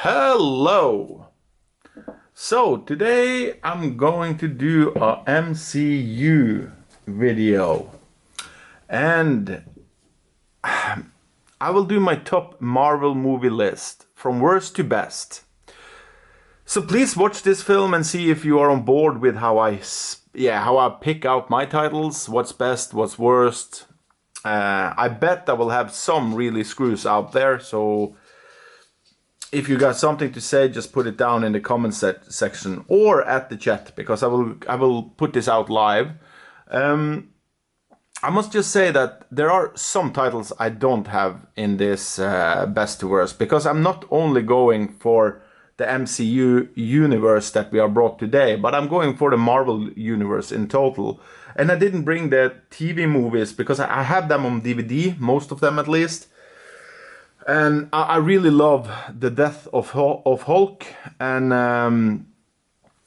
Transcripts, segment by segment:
Hello! So today I'm going to do a MCU video and I will do my top Marvel movie list from worst to best. So please watch this film and see if you are on board with how I pick out my titles, what's best, what's worst. I bet I will have some really screws out there, so if you got something to say, just put it down in the comment section or at the chat, because I will put this out live. I must just say that there are some titles I don't have in this best to worst, because I'm not only going for the MCU universe that we are brought today, but I'm going for the Marvel universe in total. And I didn't bring the TV movies because I have them on DVD, most of them at least. And I really love the death of Hulk, and I'm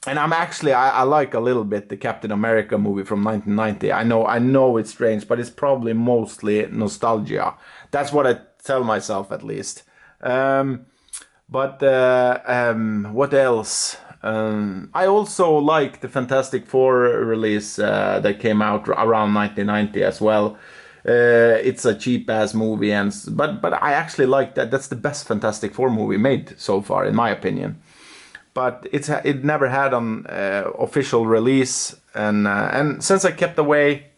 actually I like a little bit the Captain America movie from 1990. I know it's strange, but it's probably mostly nostalgia. That's what I tell myself at least. What else? I also like the Fantastic Four release that came out around 1990 as well. It's a cheap ass movie, but I actually like that. That's the best Fantastic Four movie made so far, in my opinion. But it never had an official release, and since I kept away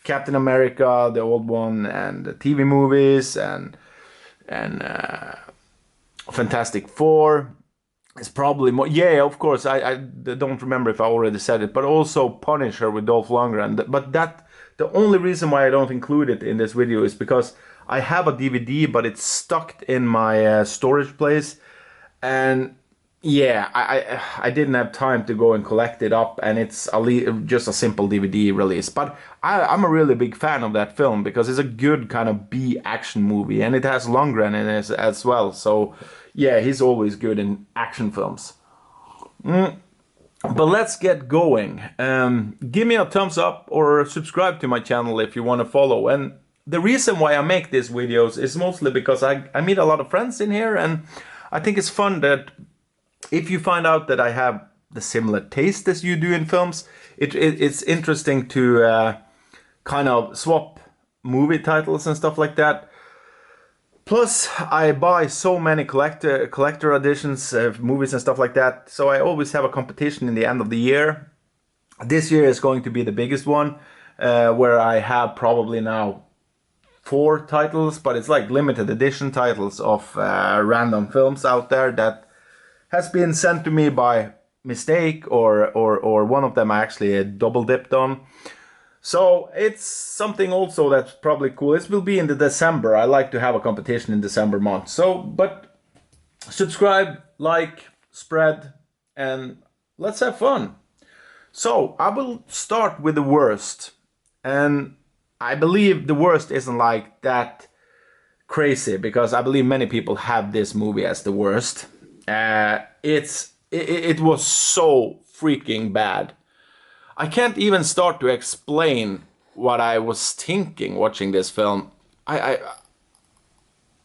Captain America, the old one, and the TV movies, and Fantastic Four. It's probably more. Yeah, of course. I don't remember if I already said it, but also Punisher with Dolph Lundgren. But the only reason why I don't include it in this video is because I have a DVD, but it's stuck in my storage place, and yeah, I didn't have time to go and collect it up, and it's just a simple DVD release. But I'm a really big fan of that film because it's a good kind of B action movie, and it has Lundgren in it as well. So yeah, he's always good in action films. But let's get going. Give me a thumbs up or subscribe to my channel if you want to follow. And the reason why I make these videos is mostly because I meet a lot of friends in here, and I think it's fun that if you find out that I have the similar taste as you do in films, it's interesting to kind of swap movie titles and stuff like that. Plus, I buy so many collector editions of movies and stuff like that, so I always have a competition in the end of the year. This year is going to be the biggest one, where I have probably now 4 titles, but it's like limited edition titles of random films out there that has been sent to me by mistake, or one of them I actually double dipped on. So it's something also that's probably cool. This will be in the December. I like to have a competition in December month. So, but subscribe, like, spread, and let's have fun. So I will start with the worst. And I believe the worst isn't like that crazy, because I believe many people have this movie as the worst. It was so freaking bad. I can't even start to explain what I was thinking watching this film. I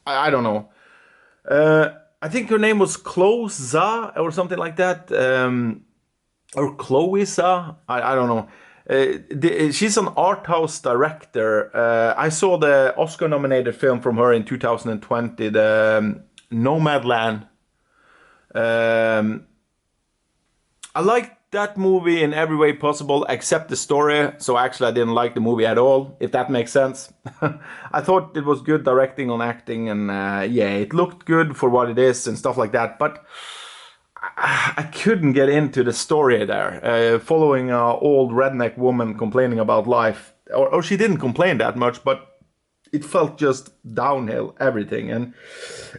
don't know. I think her name was Chloe Zhao or something like that, or Chloe Zhao. I don't know. She's an art house director. I saw the Oscar-nominated film from her in 2020, the Nomadland. I liked that movie in every way possible except the story, so actually I didn't like the movie at all, if that makes sense. I thought it was good directing on acting, and yeah, it looked good for what it is and stuff like that, but I couldn't get into the story there. Following an old redneck woman complaining about life, or she didn't complain that much, but it felt just downhill, everything, and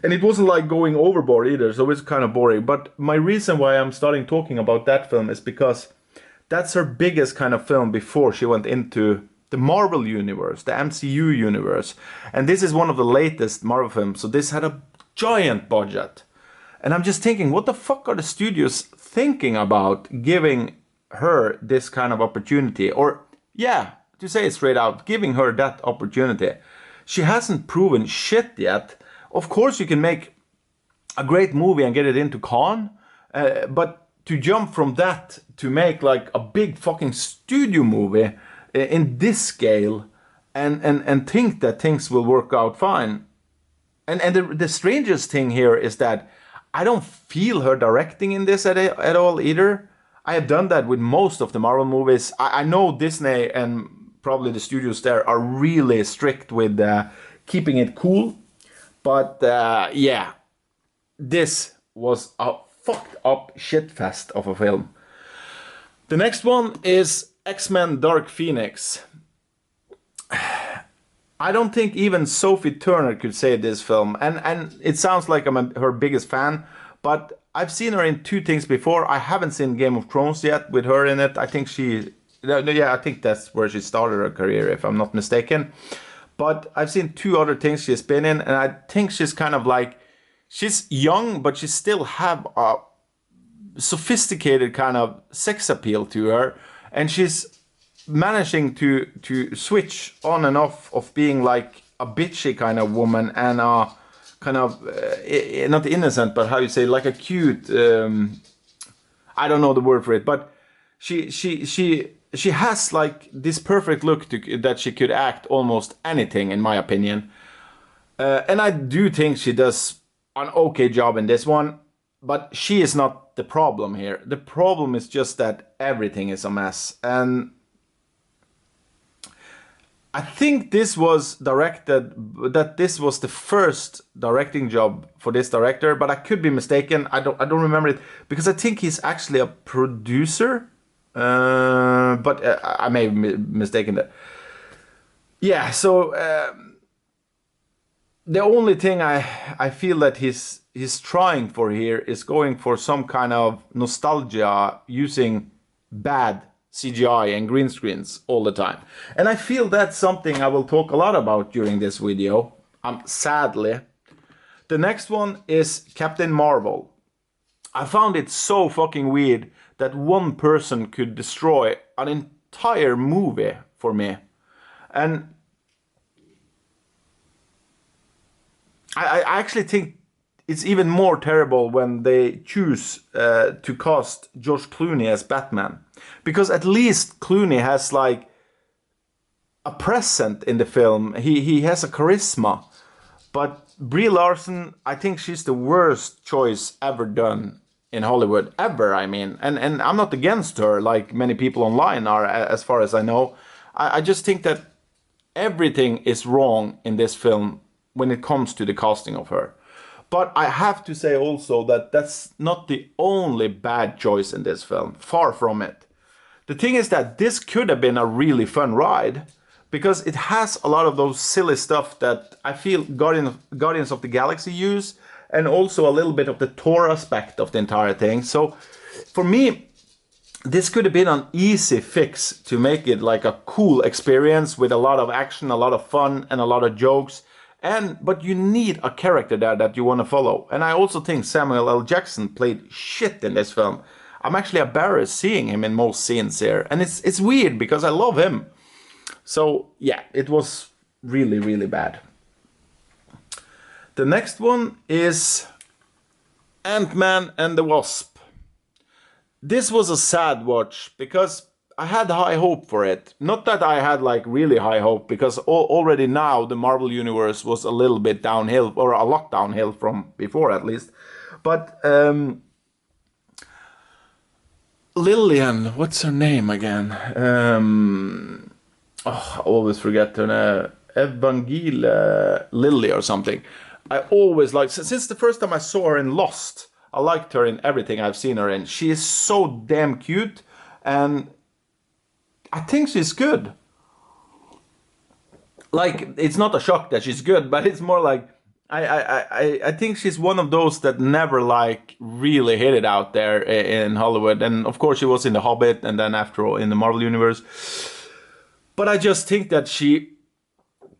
it wasn't like going overboard either, so it's kind of boring. But my reason why I'm starting talking about that film is because that's her biggest kind of film before she went into the Marvel universe, the MCU universe, and this is one of the latest Marvel films, so this had a giant budget. And I'm just thinking, what the fuck are the studios thinking about giving her this kind of opportunity? Or, yeah, to say it straight out, giving her that opportunity. She hasn't proven shit yet. Of course you can make a great movie and get it into Cannes, but to jump from that to make like a big fucking studio movie in this scale, and think that things will work out fine. And the strangest thing here is that I don't feel her directing in this at all either. I have done that with most of the Marvel movies. I know Disney and probably the studios there are really strict with keeping it cool. But yeah, this was a fucked up shitfest of a film. The next one is X-Men Dark Phoenix. I don't think even Sophie Turner could say this film, and it sounds like I'm her biggest fan, but I've seen her in two things before. I haven't seen Game of Thrones yet with her in it. I think I think that's where she started her career, if I'm not mistaken. But I've seen two other things she's been in, and I think she's kind of like, she's young, but she still have a sophisticated kind of sex appeal to her, and she's managing to switch on and off of being like a bitchy kind of woman and a kind of not innocent, but how you say, like a cute I don't know the word for it, but she has like this perfect look that she could act almost anything, in my opinion, and I do think she does an okay job in this one, but she is not the problem here. The problem is just that everything is a mess. And I think this was that this was the first directing job for this director, but I could be mistaken. I don't remember it, because I think he's actually a producer, but I may be mistaken that. Yeah, so the only thing I feel that he's trying for here is going for some kind of nostalgia using bad CGI and green screens all the time. And I feel that's something I will talk a lot about during this video, sadly. The next one is Captain Marvel. I found it so fucking weird that one person could destroy an entire movie for me. And I actually think it's even more terrible when they choose to cast George Clooney as Batman. Because at least Clooney has like a presence in the film. He has a charisma. But Brie Larson, I think she's the worst choice ever done in Hollywood. Ever, I mean. And I'm not against her like many people online are, as far as I know. I just think that everything is wrong in this film when it comes to the casting of her. But I have to say also that that's not the only bad choice in this film. Far from it. The thing is that this could have been a really fun ride, because it has a lot of those silly stuff that I feel Guardians of the Galaxy use, and also a little bit of the Thor aspect of the entire thing. So for me, this could have been an easy fix to make it like a cool experience with a lot of action, a lot of fun, and a lot of jokes. But you need a character there that you want to follow. And I also think Samuel L. Jackson played shit in this film. I'm actually embarrassed seeing him in most scenes here. And it's weird because I love him. So yeah, it was really, really bad. The next one is Ant-Man and the Wasp. This was a sad watch because I had high hope for it. Not that I had like really high hope, because already now the Marvel Universe was a little bit downhill, or a lot downhill from before at least. But Lillian, what's her name again? I always forget her name. Evangel Lilly or something. I always liked, since the first time I saw her in Lost, I liked her in everything I've seen her in. She is so damn cute, and I think she's good. Like, it's not a shock that she's good, but it's more like I think she's one of those that never like really hit it out there in Hollywood. And of course she was in The Hobbit, and then after all in the Marvel Universe. But I just think that she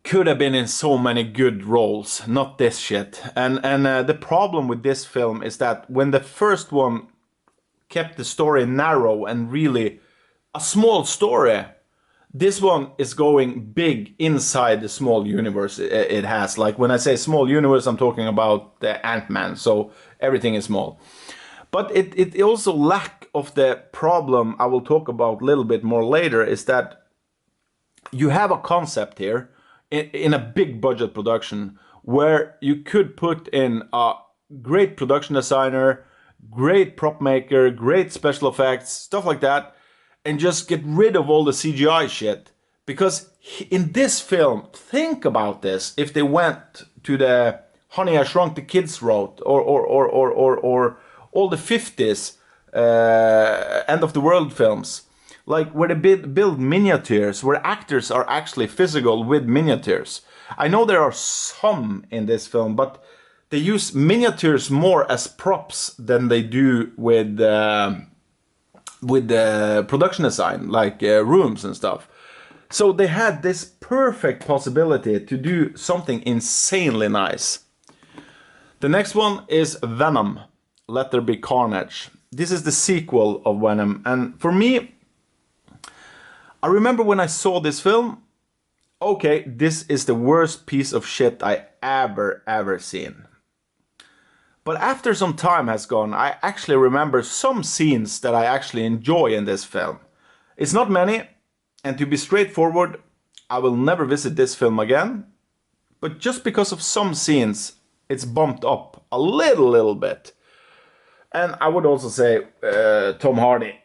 could have been in so many good roles, not this shit. And the problem with this film is that when the first one kept the story narrow and really a small story, This one is going big inside the small universe it has. Like when I say small universe, I'm talking about the Ant-Man, so everything is small. But it also lack of the problem I will talk about a little bit more later is that you have a concept here in a big budget production where you could put in a great production designer, great prop maker, great special effects, stuff like that, and just get rid of all the CGI shit. Because in this film, think about this, if they went to the Honey, I Shrunk the Kids route, or all the 50s end of the world films, like where they build miniatures, where actors are actually physical with miniatures. I know there are some in this film, but they use miniatures more as props than they do with the production design, like rooms and stuff. So they had this perfect possibility to do something insanely nice. The next one is Venom, Let There Be Carnage. This is the sequel of Venom, and for me, I remember when I saw this film, okay, this is the worst piece of shit I ever seen. But after some time has gone, I actually remember some scenes that I actually enjoy in this film. It's not many, and to be straightforward, I will never visit this film again. But just because of some scenes, it's bumped up a little bit. And I would also say Tom Hardy.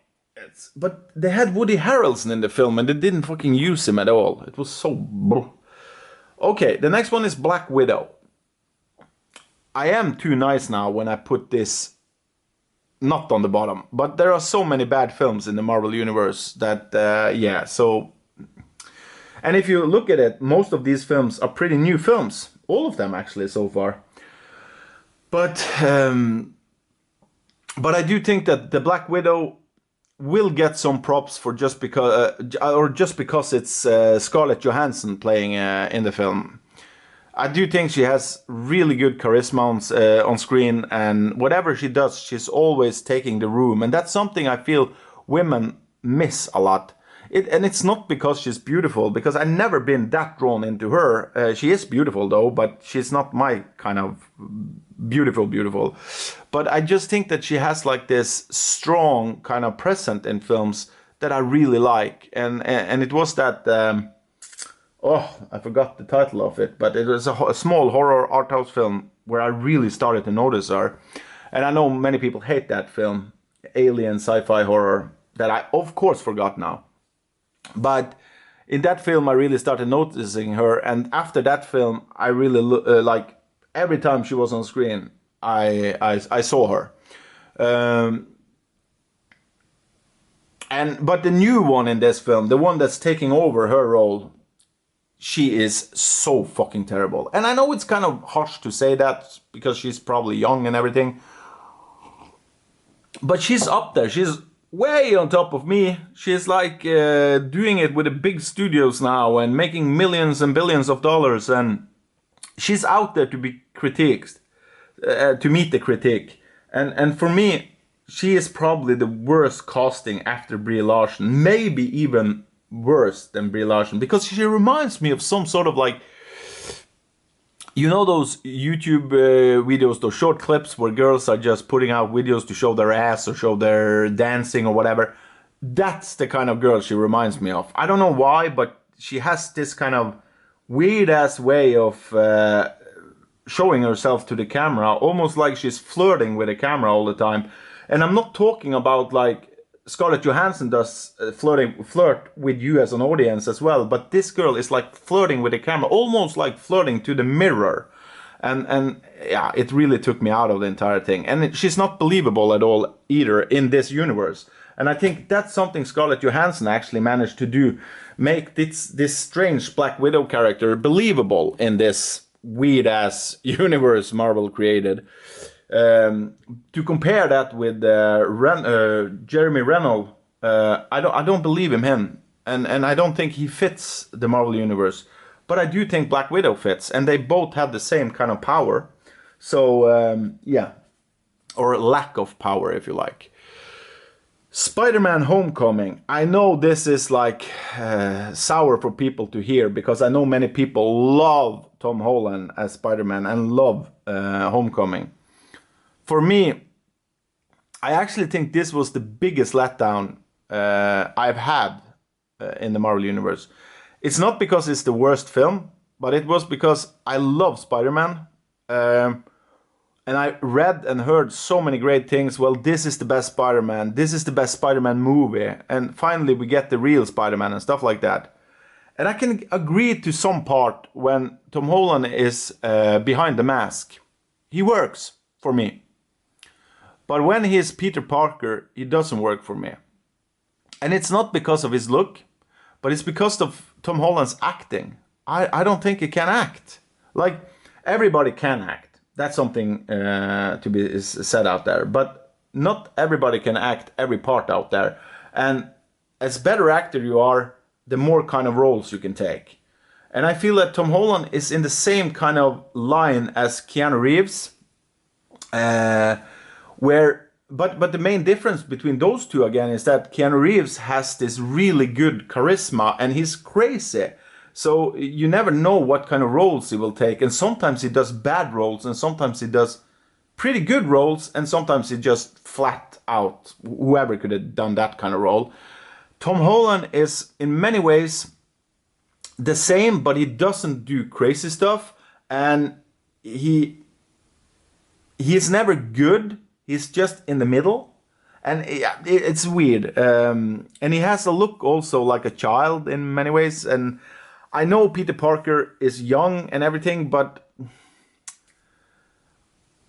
But they had Woody Harrelson in the film and they didn't fucking use him at all. It was so... Okay, the next one is Black Widow. I am too nice now when I put this not on the bottom. But there are so many bad films in the Marvel Universe that, yeah, so... And if you look at it, most of these films are pretty new films. All of them, actually, so far. But I do think that the Black Widow will get some props for just because it's Scarlett Johansson playing in the film. I do think she has really good charisma on screen, and whatever she does, she's always taking the room, and that's something I feel women miss a lot. And it's not because she's beautiful, because I've never been that drawn into her. She is beautiful though, but she's not my kind of beautiful. But I just think that she has like this strong kind of presence in films that I really like. And it was that, oh, I forgot the title of it, but it was a small horror art house film where I really started to notice her. And I know many people hate that film, alien sci-fi horror, that I of course forgot now. But in that film, I really started noticing her, and after that film, I really like every time she was on screen, I saw her. But the new one in this film, the one that's taking over her role, she is so fucking terrible. And I know it's kind of harsh to say that because she's probably young and everything, but she's up there. She's way on top of me. She's like doing it with the big studios now and making millions and billions of dollars, and she's out there to be critiqued, to meet the critique. And for me, she is probably the worst casting after Brie Larson, maybe even worse than Brie Larson, because she reminds me of some sort of like, you know those YouTube videos, those short clips where girls are just putting out videos to show their ass or show their dancing or whatever? That's the kind of girl she reminds me of. I don't know why, but she has this kind of weird ass way of showing herself to the camera, almost like she's flirting with the camera all the time. And I'm not talking about like Scarlett Johansson does flirt with you as an audience as well, but this girl is like flirting with the camera, almost like flirting to the mirror. And yeah, it really took me out of the entire thing. And she's not believable at all either in this universe. And I think that's something Scarlett Johansson actually managed to do, make this strange Black Widow character believable in this weird ass universe Marvel created. To compare that with Jeremy Renner, I don't believe in him, and I don't think he fits the Marvel universe. But I do think Black Widow fits, and they both have the same kind of power. So yeah, or lack of power, if you like. Spider-Man Homecoming. I know this is like sour for people to hear because I know many people love Tom Holland as Spider-Man and love Homecoming. For me, I actually think this was the biggest letdown I've had in the Marvel Universe. It's not because it's the worst film, but it was because I love Spider-Man. And I read and heard so many great things. Well, this is the best Spider-Man. This is the best Spider-Man movie. And finally we get the real Spider-Man and stuff like that. And I can agree to some part when Tom Holland is behind the mask. He works for me. But when he is Peter Parker, he doesn't work for me. And it's not because of his look, but it's because of Tom Holland's acting. I don't think he can act. Like, everybody can act. That's something to be said out there. But not everybody can act every part out there. And as better actor you are, the more kind of roles you can take. And I feel that Tom Holland is in the same kind of line as Keanu Reeves. But the main difference between those two again is that Keanu Reeves has this really good charisma and he's crazy. So you never know what kind of roles he will take. And sometimes he does bad roles and sometimes he does pretty good roles and sometimes he just flat out. Whoever could have done that kind of role. Tom Holland is in many ways the same, but he doesn't do crazy stuff. And he's never good. He's just in the middle, and it's weird. And he has a look also like a child in many ways. And I know Peter Parker is young and everything, but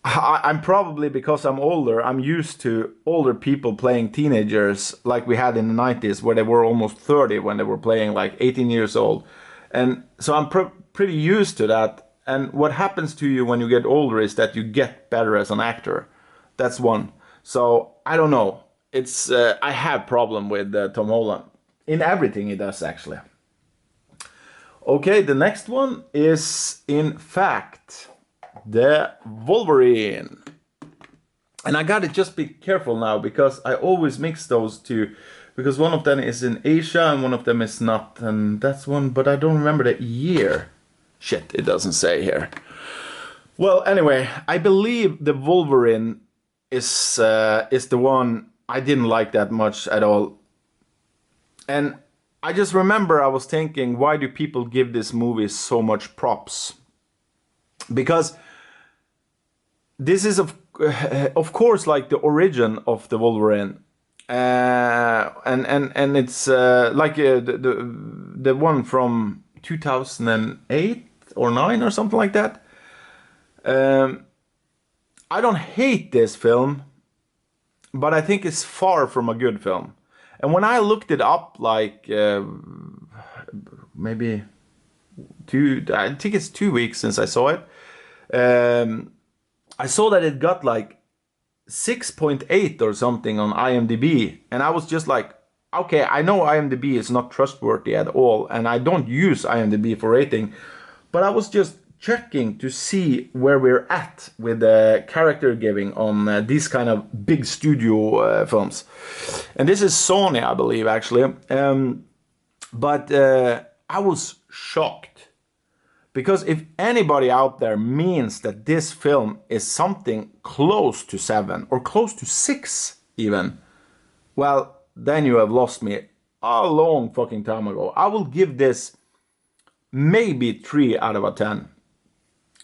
I'm probably, because I'm older, I'm used to older people playing teenagers like we had in the 90s, where they were almost 30 when they were playing like 18 years old. And so I'm pretty used to that. And what happens to you when you get older is that you get better as an actor. That's one. So I don't know. It's I have problem with Tom Holland in everything he does actually. Okay, the next one is in fact the Wolverine. And I gotta just be careful now because I always mix those two, because one of them is in Asia and one of them is not, and that's one, but I don't remember the year. Shit, it doesn't say here. Well, anyway, I believe the Wolverine is the one I didn't like that much at all. And I just remember I was thinking, why do people give this movie so much props? Because this is of course like the origin of the Wolverine. And it's like the one from 2008 or 9 or something like that. I don't hate this film, but I think it's far from a good film. And when I looked it up, like maybe I think it's 2 weeks since I saw it, I saw that it got like 6.8 or something on IMDb. And I was just like, okay, I know IMDb is not trustworthy at all, and I don't use IMDb for rating, but I was just checking to see where we're at with the character giving on these kind of big studio films. And this is Sony, I believe, actually. But I was shocked. Because if anybody out there means that this film is something close to 7 or close to 6 even, well, then you have lost me a long fucking time ago. I will give this maybe 3 out of a 10.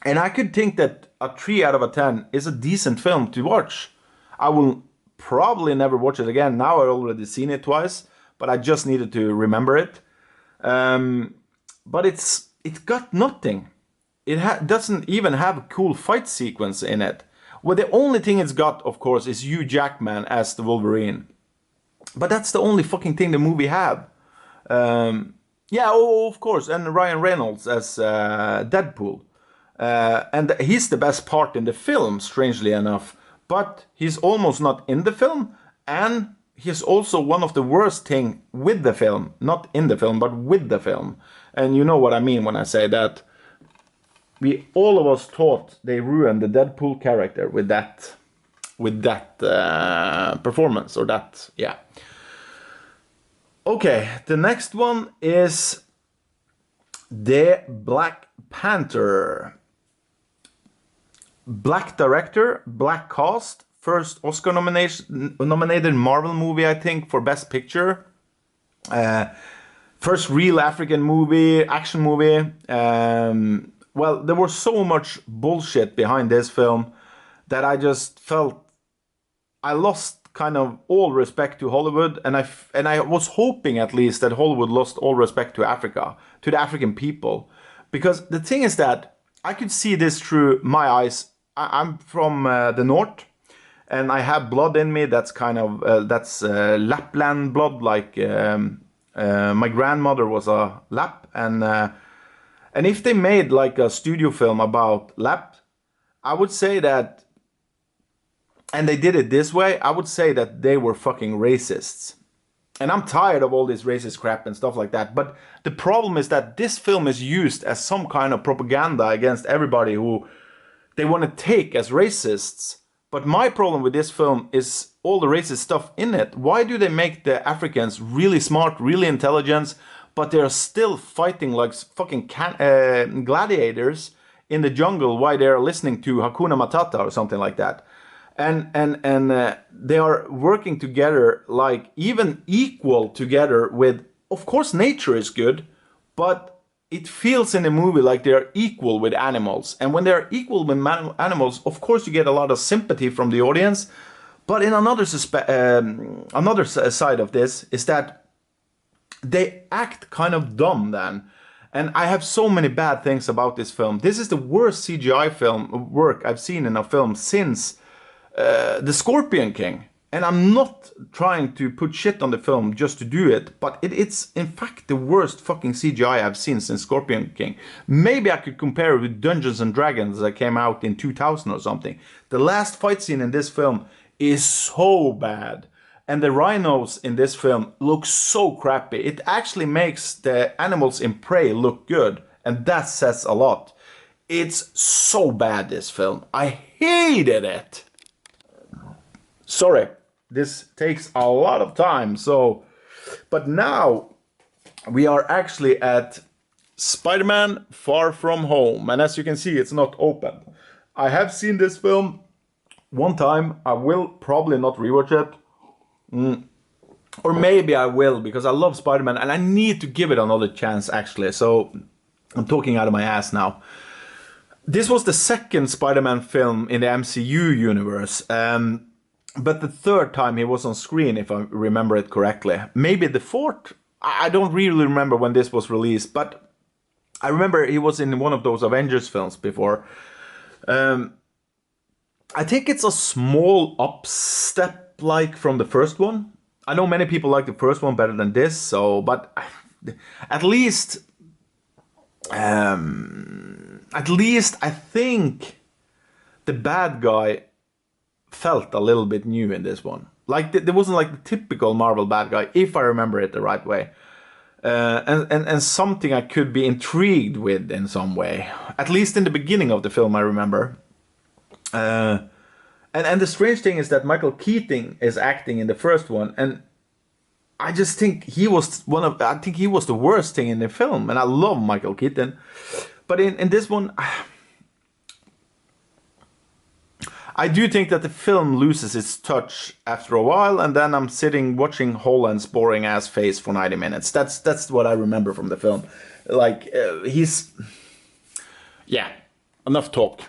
And I could think that a 3 out of a 10 is a decent film to watch. I will probably never watch it again. Now I've already seen it twice, but I just needed to remember it. But it got nothing. It doesn't even have a cool fight sequence in it. Well, the only thing it's got, of course, is Hugh Jackman as the Wolverine. But that's the only fucking thing the movie have. Yeah, of course, and Ryan Reynolds as Deadpool. And he's the best part in the film, strangely enough. But he's almost not in the film, and he's also one of the worst thing with the film. Not in the film, but with the film. And you know what I mean when I say that. All of us thought they ruined the Deadpool character with that. with that performance, or that, yeah. Okay, the next one is The Black Panther. Black director, black cast, first Oscar nominated Marvel movie, I think, for Best Picture. First real African movie, action movie. Well, there was so much bullshit behind this film that I just felt I lost kind of all respect to Hollywood, and I was hoping at least that Hollywood lost all respect to Africa, to the African people, because the thing is that I could see this through my eyes. I'm from the north, and I have blood in me that's kind of Lapland blood. Like my grandmother was a Lap, and if they made like a studio film about Lap, I would say that, and they did it this way, I would say that they were fucking racists. And I'm tired of all this racist crap and stuff like that. But the problem is that this film is used as some kind of propaganda against everybody who they want to take as racists. But my problem with this film is all the racist stuff in it. Why do they make the Africans really smart, really intelligent, but they're still fighting like fucking gladiators in the jungle while they're listening to Hakuna Matata or something like that? And they are working together, like even equal together with, of course nature is good, but it feels in the movie like they're equal with animals. And when they're equal with animals, of course you get a lot of sympathy from the audience. But in another side of this is that they act kind of dumb then. And I have so many bad things about this film. This is the worst CGI film work I've seen in a film since The Scorpion King. And I'm not trying to put shit on the film just to do it, but it's in fact the worst fucking CGI I've seen since Scorpion King. Maybe I could compare it with Dungeons and Dragons that came out in 2000 or something. The last fight scene in this film is so bad. And the rhinos in this film look so crappy. It actually makes the animals in Prey look good, and that says a lot. It's so bad, this film. I hated it. Sorry, this takes a lot of time, but now we are actually at Spider-Man Far From Home, and as you can see, it's not open. I have seen this film one time. I will probably not rewatch it. Or maybe I will, because I love Spider-Man and I need to give it another chance actually, so I'm talking out of my ass now. This was the second Spider-Man film in the MCU universe, but the third time he was on screen, if I remember it correctly. Maybe the fourth? I don't really remember when this was released, but I remember he was in one of those Avengers films before. I think it's a small upstep like from the first one. I know many people like the first one better than this, but at least I think the bad guy felt a little bit new in this one. Like there wasn't like the typical Marvel bad guy, if I remember it the right way. And something I could be intrigued with in some way. At least in the beginning of the film, I remember. And the strange thing is that Michael Keaton is acting in the first one, and I just think he was the worst thing in the film, and I love Michael Keaton. But in this one, I do think that the film loses its touch after a while, and then I'm sitting watching Holland's boring ass face for 90 minutes. That's what I remember from the film. Like, yeah, enough talk.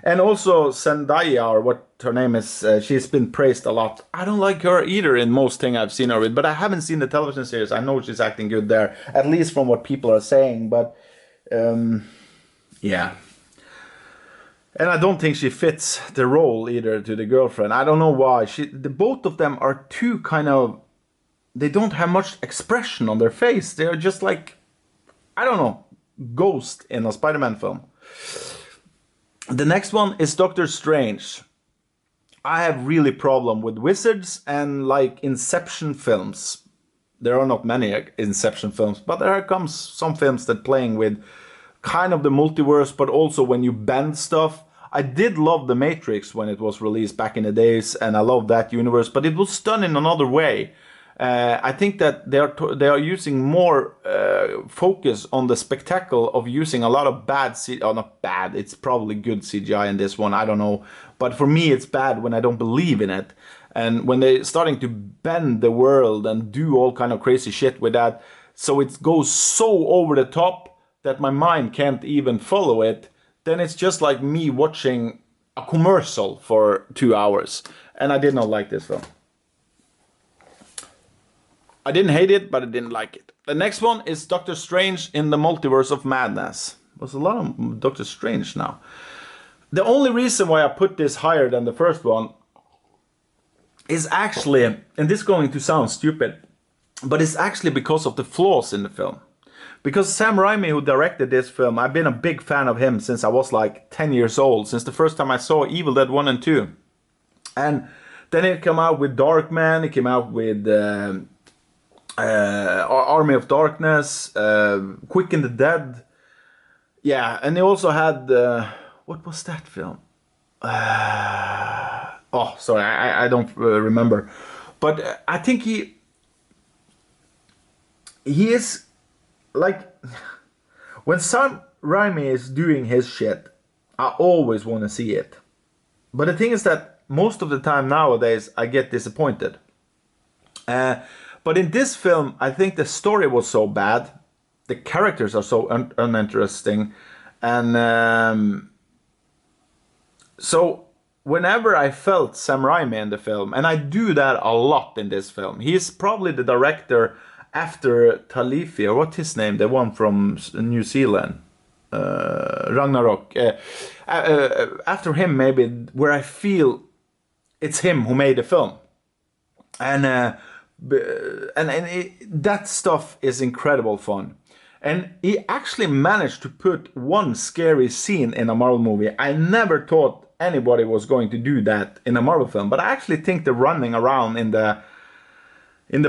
And also Zendaya, or what her name is, she's been praised a lot. I don't like her either in most things I've seen her with, but I haven't seen the television series. I know she's acting good there, at least from what people are saying, but yeah. And I don't think she fits the role either to the girlfriend. I don't know why. Both of them are too kind of... They don't have much expression on their face. They're just like, I don't know, ghost in a Spider-Man film. The next one is Doctor Strange. I have really problem with wizards and like Inception films. There are not many Inception films, but there comes some films that playing with kind of the multiverse, but also when you bend stuff. I did love The Matrix when it was released back in the days, and I love that universe, but it was done in another way. I think that they are using more focus on the spectacle of using a lot of bad not bad, it's probably good CGI in this one, I don't know. But for me it's bad when I don't believe in it. And when they're starting to bend the world and do all kind of crazy shit with that, so it goes so over the top that my mind can't even follow it, then it's just like me watching a commercial for 2 hours. And I did not like this film. I didn't hate it, but I didn't like it. The next one is Doctor Strange in the Multiverse of Madness. There's a lot of Doctor Strange now. The only reason why I put this higher than the first one is actually, and this is going to sound stupid, but it's actually because of the flaws in the film. Because Sam Raimi, who directed this film, I've been a big fan of him since I was like 10 years old, since the first time I saw Evil Dead 1 and 2. And then he came out with Darkman, he came out with Army of Darkness, Quick and the Dead. Yeah, and he also had, what was that film? Oh, sorry, I don't remember. But I think he is like, when Sam Raimi is doing his shit, I always want to see it. But the thing is that most of the time nowadays I get disappointed. But in this film, I think the story was so bad, the characters are so uninteresting, and so whenever I felt Sam Raimi in the film, and I do that a lot in this film, he's probably the director after Talifi, or what's his name, the one from New Zealand, Ragnarok. After him, maybe, where I feel it's him who made the film, and that stuff is incredible fun. And he actually managed to put one scary scene in a Marvel movie. I never thought anybody was going to do that in a Marvel film, but I actually think the running around in the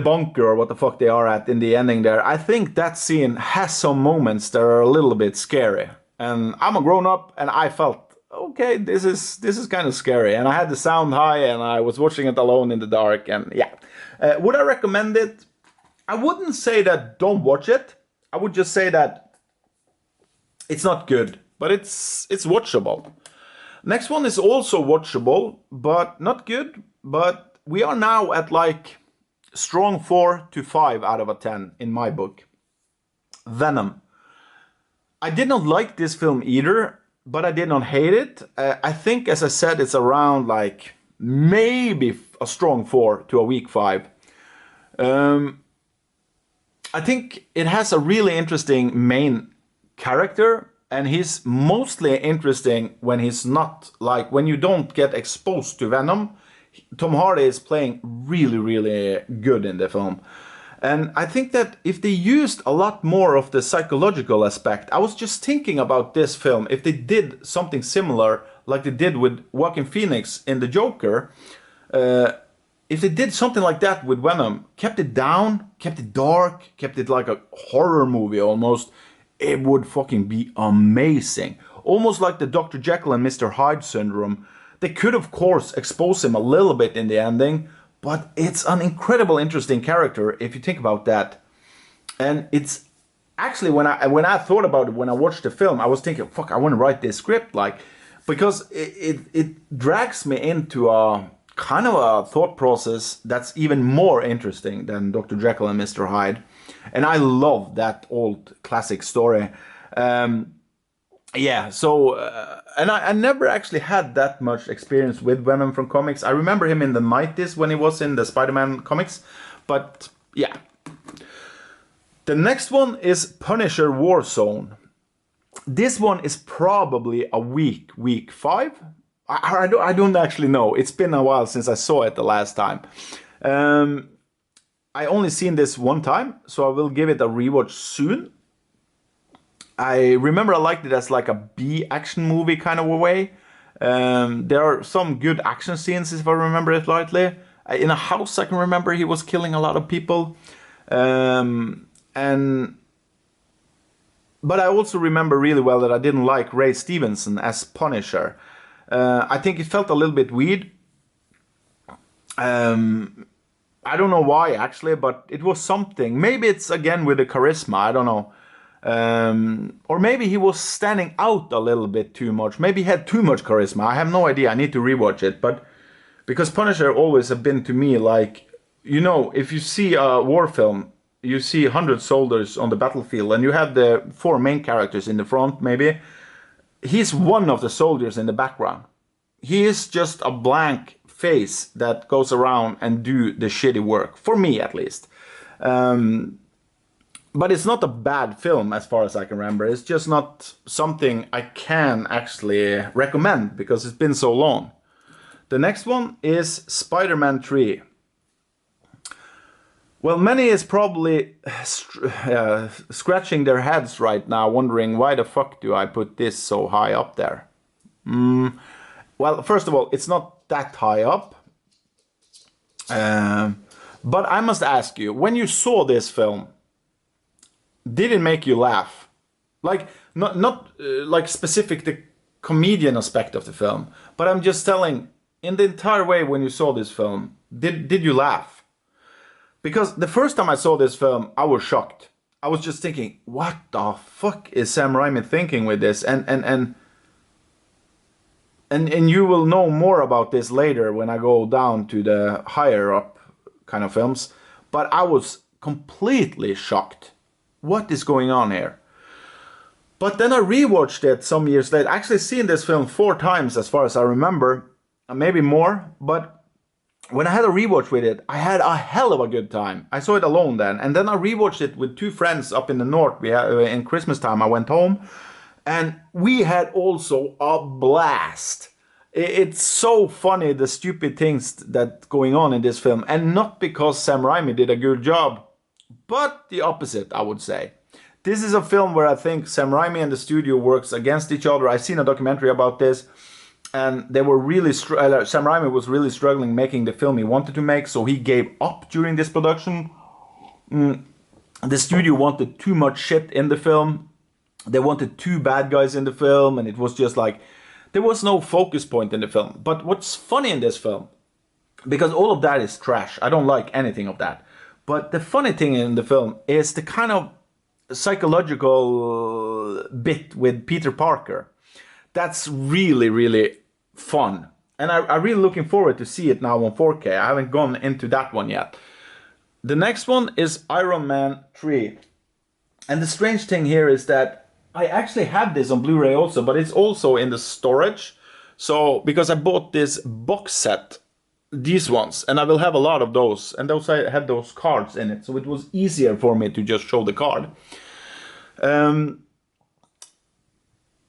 bunker, or what the fuck they are at in the ending there, I think that scene has some moments that are a little bit scary. And I'm a grown up, and I felt, okay, this is kind of scary. And I had the sound high, and I was watching it alone in the dark, and yeah. Would I recommend it? I wouldn't say that don't watch it. I would just say that it's not good, but it's watchable. Next one is also watchable, but not good. But we are now at like strong 4 to 5 out of a 10 in my book. Venom. I did not like this film either, but I did not hate it. I think, as I said, it's around like maybe a strong 4 to a weak 5. I think it has a really interesting main character, and he's mostly interesting when he's not, like, when you don't get exposed to Venom. Tom Hardy is playing really, really good in the film. And I think that if they used a lot more of the psychological aspect, I was just thinking about this film, if they did something similar like they did with Joaquin Phoenix in The Joker, if they did something like that with Venom, kept it down, kept it dark, kept it like a horror movie almost, it would fucking be amazing. Almost like the Dr. Jekyll and Mr. Hyde syndrome. They could, of course, expose him a little bit in the ending, but it's an incredible interesting character if you think about that. And it's actually, when I thought about it, when I watched the film, I was thinking, fuck, I want to write this script, like, because it drags me into a kind of a thought process that's even more interesting than Dr. Jekyll and Mr. Hyde. And I love that old classic story. Yeah, so, and I never actually had that much experience with Venom from comics. I remember him in the 90s when he was in the Spider-Man comics, but yeah. The next one is Punisher Warzone. This one is probably a week 5. I don't actually know. It's been a while since I saw it the last time. I only seen this one time, so I will give it a rewatch soon. I remember I liked it as like a B action movie kind of a way. There are some good action scenes, if I remember it rightly. In a house, I can remember he was killing a lot of people. But I also remember really well that I didn't like Ray Stevenson as Punisher. I think it felt a little bit weird. I don't know why actually, but it was something. Maybe it's again with the charisma, I don't know. Or maybe he was standing out a little bit too much. Maybe he had too much charisma. I have no idea. I need to rewatch it. But because Punisher always have been to me like, you know, if you see a war film, you see 100 soldiers on the battlefield and you have the 4 main characters in the front maybe. He's one of the soldiers in the background. He is just a blank face that goes around and do the shitty work, for me at least. But it's not a bad film as far as I can remember. It's just not something I can actually recommend because it's been so long. The next one is Spider-Man 3. Well, many is probably scratching their heads right now, wondering why the fuck do I put this so high up there? Well, first of all, it's not that high up. But I must ask you, when you saw this film, did it make you laugh? Like, not like specific the comedian aspect of the film, but I'm just telling, in the entire way when you saw this film, did you laugh? Because the first time I saw this film, I was shocked. I was just thinking, what the fuck is Sam Raimi thinking with this? And you will know more about this later when I go down to the higher up kind of films. But I was completely shocked. What is going on here? But then I rewatched it some years later. I actually seen this film 4 times as far as I remember. Maybe more. But when I had a rewatch with it, I had a hell of a good time. I saw it alone then. And then I rewatched it with 2 friends up in the north. We had, in Christmas time I went home. And we had also a blast. It's so funny, the stupid things that going on in this film. And not because Sam Raimi did a good job, but the opposite, I would say. This is a film where I think Sam Raimi and the studio works against each other. I've seen a documentary about this. And they were really, Sam Raimi was really struggling making the film he wanted to make. So he gave up during this production. The studio wanted too much shit in the film. They wanted 2 bad guys in the film, and it was just like, there was no focus point in the film. But what's funny in this film, because all of that is trash, I don't like anything of that. But the funny thing in the film is the kind of psychological bit with Peter Parker. That's really, really fun. And I'm really looking forward to see it now on 4K. I haven't gone into that one yet. The next one is Iron Man 3. And the strange thing here is that I actually have this on Blu-ray also, but it's also in the storage. So, because I bought this box set, these ones, and I will have a lot of those. And those I had those cards in it, so it was easier for me to just show the card.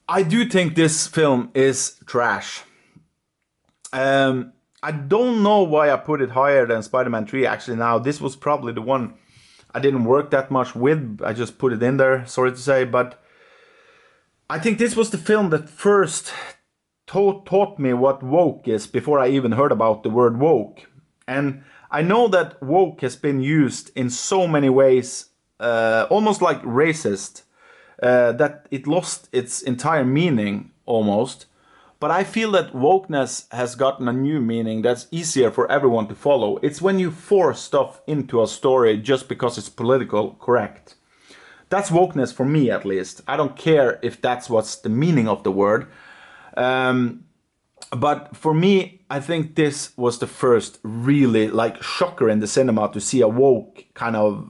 I do think this film is trash. I don't know why I put it higher than Spider-Man 3 actually now. This was probably the one I didn't work that much with. I just put it in there, sorry to say, but I think this was the film that first taught me what woke is before I even heard about the word woke. And I know that woke has been used in so many ways, almost like racist, that it lost its entire meaning almost. But I feel that wokeness has gotten a new meaning that's easier for everyone to follow. It's when you force stuff into a story just because it's political correct. That's wokeness for me, at least. I don't care if that's what's the meaning of the word. But for me, I think this was the first really like shocker in the cinema to see a woke kind of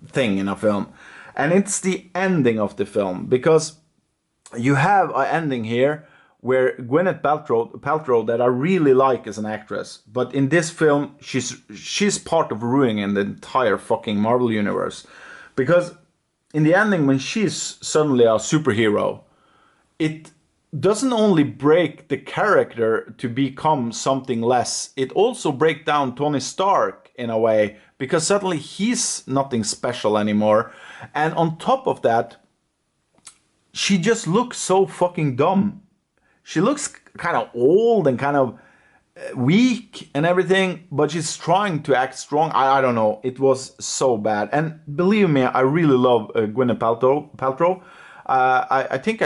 thing in a film. And it's the ending of the film, because you have an ending here where Gwyneth Paltrow that I really like as an actress, but in this film she's part of ruining the entire fucking Marvel universe. Because in the ending, when she's suddenly a superhero, it doesn't only break the character to become something less, it also breaks down Tony Stark in a way, because suddenly he's nothing special anymore. And on top of that, she just looks so fucking dumb. She looks kind of old and kind of weak and everything, but she's trying to act strong. I don't know. It was so bad. And believe me, I really love Gwyneth Paltrow. I think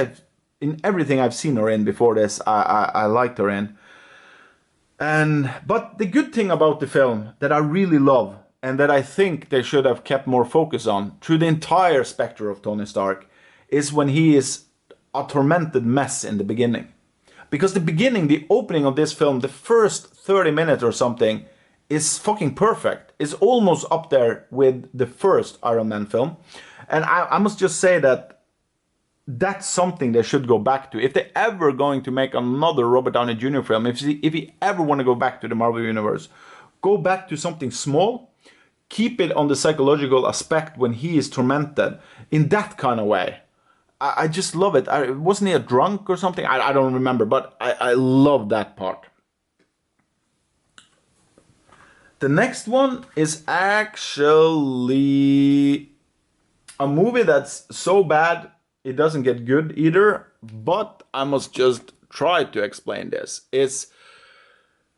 in everything I've seen her in before this, I liked her in. But the good thing about the film that I really love, and that I think they should have kept more focus on through the entire spectrum of Tony Stark, is when he is a tormented mess in the beginning. Because the beginning, the opening of this film, the first 30 minutes or something, is fucking perfect. It's almost up there with the first Iron Man film. And I must just say that that's something they should go back to. If they're ever going to make another Robert Downey Jr. film, if he ever want to go back to the Marvel Universe, go back to something small, keep it on the psychological aspect when he is tormented in that kind of way. I just love it. Wasn't he a drunk or something? I don't remember, but I love that part. The next one is actually a movie that's so bad it doesn't get good either, but I must just try to explain this. It's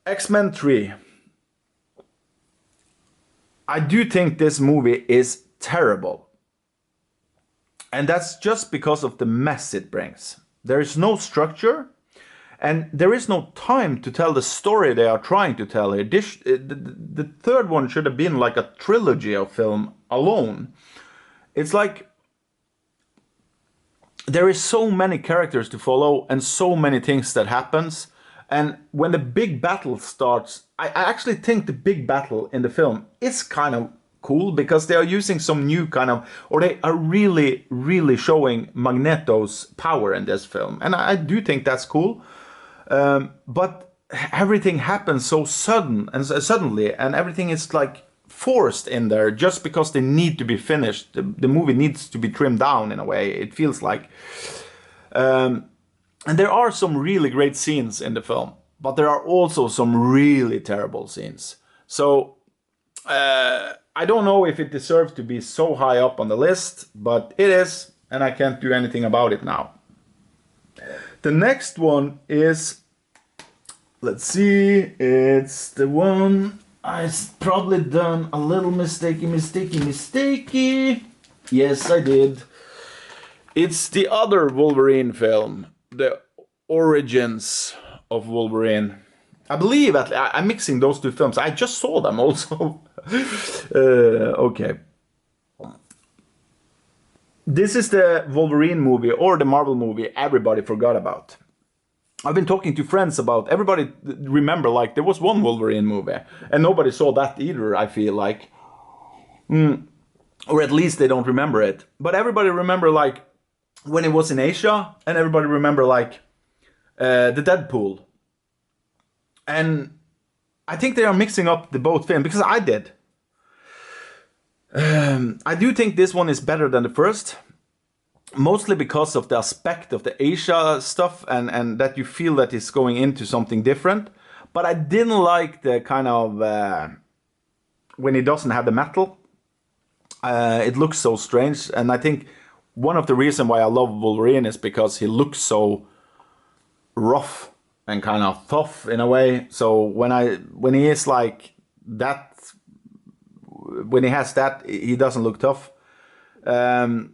X-Men 3. I do think this movie is terrible. And that's just because of the mess it brings. There is no structure, and there is no time to tell the story they are trying to tell here. The third one should have been like a trilogy of film alone. It's like there is so many characters to follow and so many things that happens. And when the big battle starts, I actually think the big battle in the film is kind of cool, because they are using some new kind of, or they are really showing Magneto's power in this film, and I do think that's cool. But everything happens so suddenly, and everything is like forced in there just because they need to be finished. The movie needs to be trimmed down in a way, it feels like. And there are some really great scenes in the film, but there are also some really terrible scenes. So I don't know if it deserves to be so high up on the list, but it is, and I can't do anything about it now. The next one is, let's see, it's the one I've probably done a little mistakey. Yes, I did. It's the other Wolverine film, The Origins of Wolverine. I believe I'm mixing those two films. I just saw them also. Okay. This is the Wolverine movie, or the Marvel movie, everybody forgot about. I've been talking to friends about, everybody remember, like, there was one Wolverine movie, and nobody saw that either, I feel like. Or at least they don't remember it. But everybody remember, like, when it was in Asia, and everybody remember, like, the Deadpool. And I think they are mixing up the both films, because I did. I do think this one is better than the first, mostly because of the aspect of the Asia stuff, and that you feel that it's going into something different. But I didn't like the kind of when he doesn't have the metal. It looks so strange, and I think one of the reasons why I love Wolverine is because he looks so rough and kind of tough in a way. So when he is like that, when he has that, he doesn't look tough. I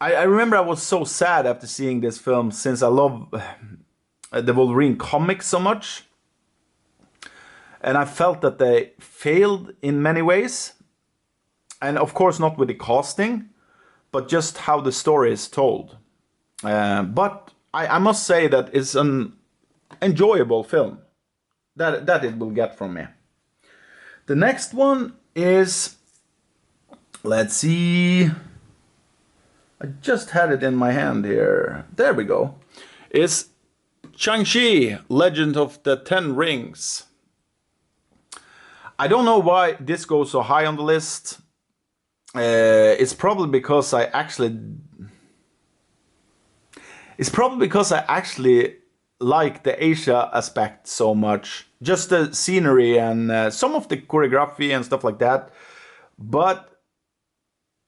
remember I was so sad after seeing this film, since I love the Wolverine comics so much. And I felt that they failed in many ways. And of course not with the casting, but just how the story is told. But I must say that it's an enjoyable film. That it will get from me. The next one is, let's see, I just had it in my hand here. There we go. It's Shang-Chi, Legend of the Ten Rings. I don't know why this goes so high on the list. It's probably because I actually like the Asia aspect so much. Just the scenery and some of the choreography and stuff like that. But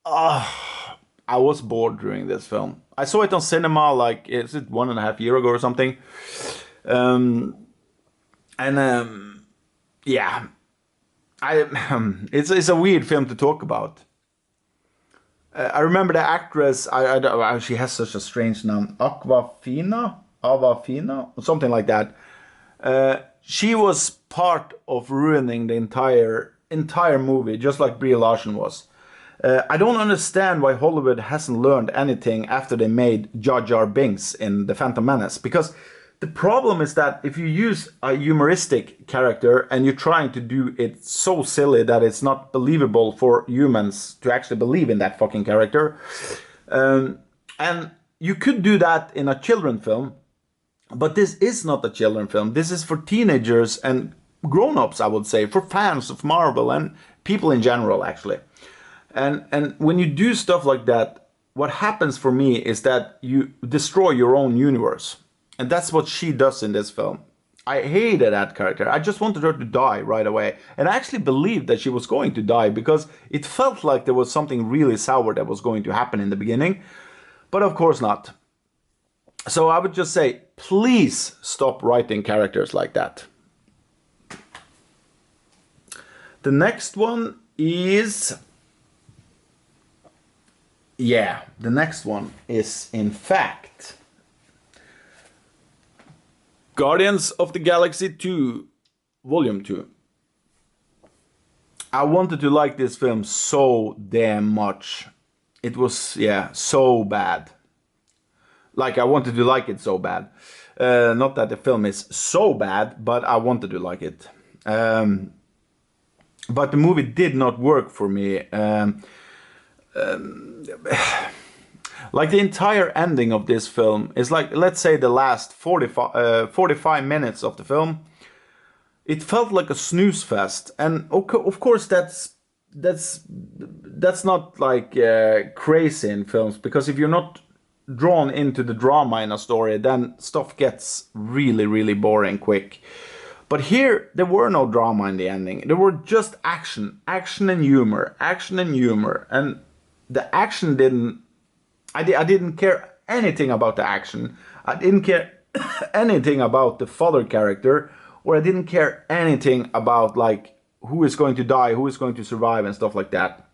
I was bored during this film. I saw it on cinema, like, is it 1.5 years ago or something? Yeah, it's a weird film to talk about. I remember the actress. She has such a strange name, Awafina, or something like that. She was part of ruining the entire movie, just like Brie Larson was. I don't understand why Hollywood hasn't learned anything after they made Jar Jar Binks in The Phantom Menace. Because the problem is that if you use a humoristic character and you're trying to do it so silly that it's not believable for humans to actually believe in that fucking character, and you could do that in a children film, but this is not a children film. This is for teenagers and grown-ups, I would say, for fans of Marvel and people in general, actually. And when you do stuff like that, what happens for me is that you destroy your own universe. And that's what she does in this film. I hated that character. I just wanted her to die right away. And I actually believed that she was going to die because it felt like there was something really sour that was going to happen in the beginning. But of course not. So I would just say, please stop writing characters like that. The next one is... Yeah, the next one is, in fact, Guardians of the Galaxy 2, Volume 2. I wanted to like this film so damn much. It was, yeah, so bad. Like, I wanted to like it so bad. Not that the film is so bad, but I wanted to like it. But the movie did not work for me. Like the entire ending of this film is like, let's say the last 45 minutes of the film, it felt like a snooze fest. And of course that's not like crazy in films, because if you're not drawn into the drama in a story, then stuff gets really, really boring quick. But here, there were no drama in the ending. There were just action and humor, and the action didn't... I didn't care anything about the action. I didn't care anything about the father character, or I didn't care anything about like who is going to die, who is going to survive, and stuff like that.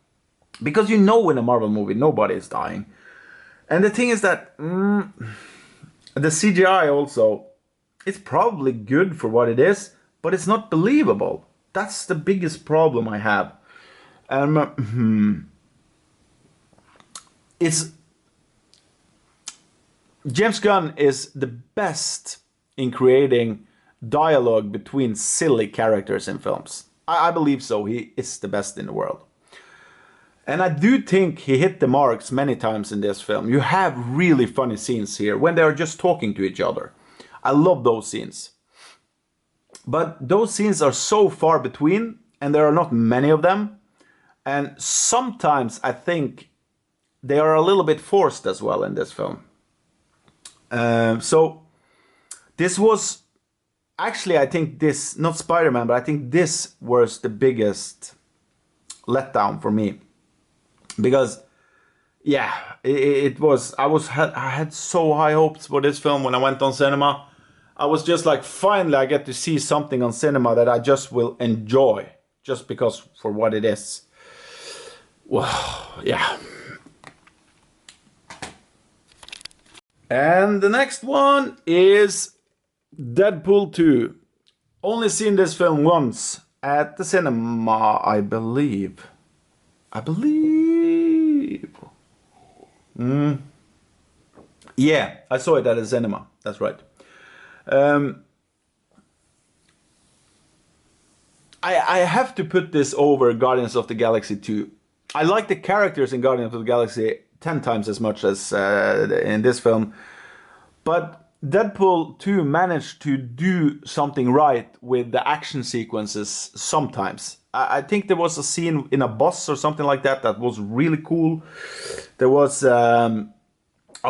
Because you know, in a Marvel movie, nobody is dying. And the thing is that the CGI also, it's probably good for what it is, but it's not believable. That's the biggest problem I have. It's... James Gunn is the best in creating dialogue between silly characters in films. I believe so. He is the best in the world. And I do think he hit the marks many times in this film. You have really funny scenes here when they are just talking to each other. I love those scenes. But those scenes are so far between, and there are not many of them. And sometimes I think they are a little bit forced as well in this film. So this was actually, I think this, not Spider-Man, but I think this was the biggest letdown for me. Because, yeah, it was, I had so high hopes for this film when I went on cinema. I was just like, finally I get to see something on cinema that I just will enjoy, just because for what it is. Well, yeah. And the next one is Deadpool 2. Only seen this film once at the cinema, I believe. Yeah, I saw it at the cinema. That's right. I have to put this over Guardians of the Galaxy 2. I like the characters in Guardians of the Galaxy 10 times as much as in this film. But Deadpool 2 managed to do something right with the action sequences sometimes. I think there was a scene in a bus or something like that that was really cool. There was a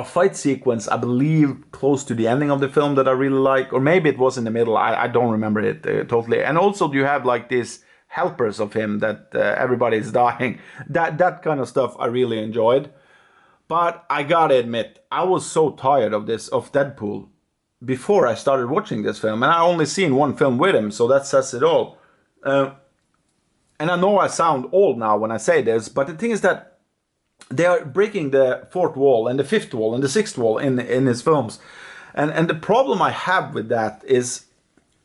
fight sequence, I believe, close to the ending of the film that I really like. Or maybe it was in the middle. I don't remember it totally. And also you have like these helpers of him that everybody is dying. That kind of stuff I really enjoyed. But I gotta admit, I was so tired of Deadpool before I started watching this film. And I only seen one film with him, so that says it all. And I know I sound old now when I say this, but the thing is that they are breaking the fourth wall and the fifth wall and the sixth wall in his films. And the problem I have with that is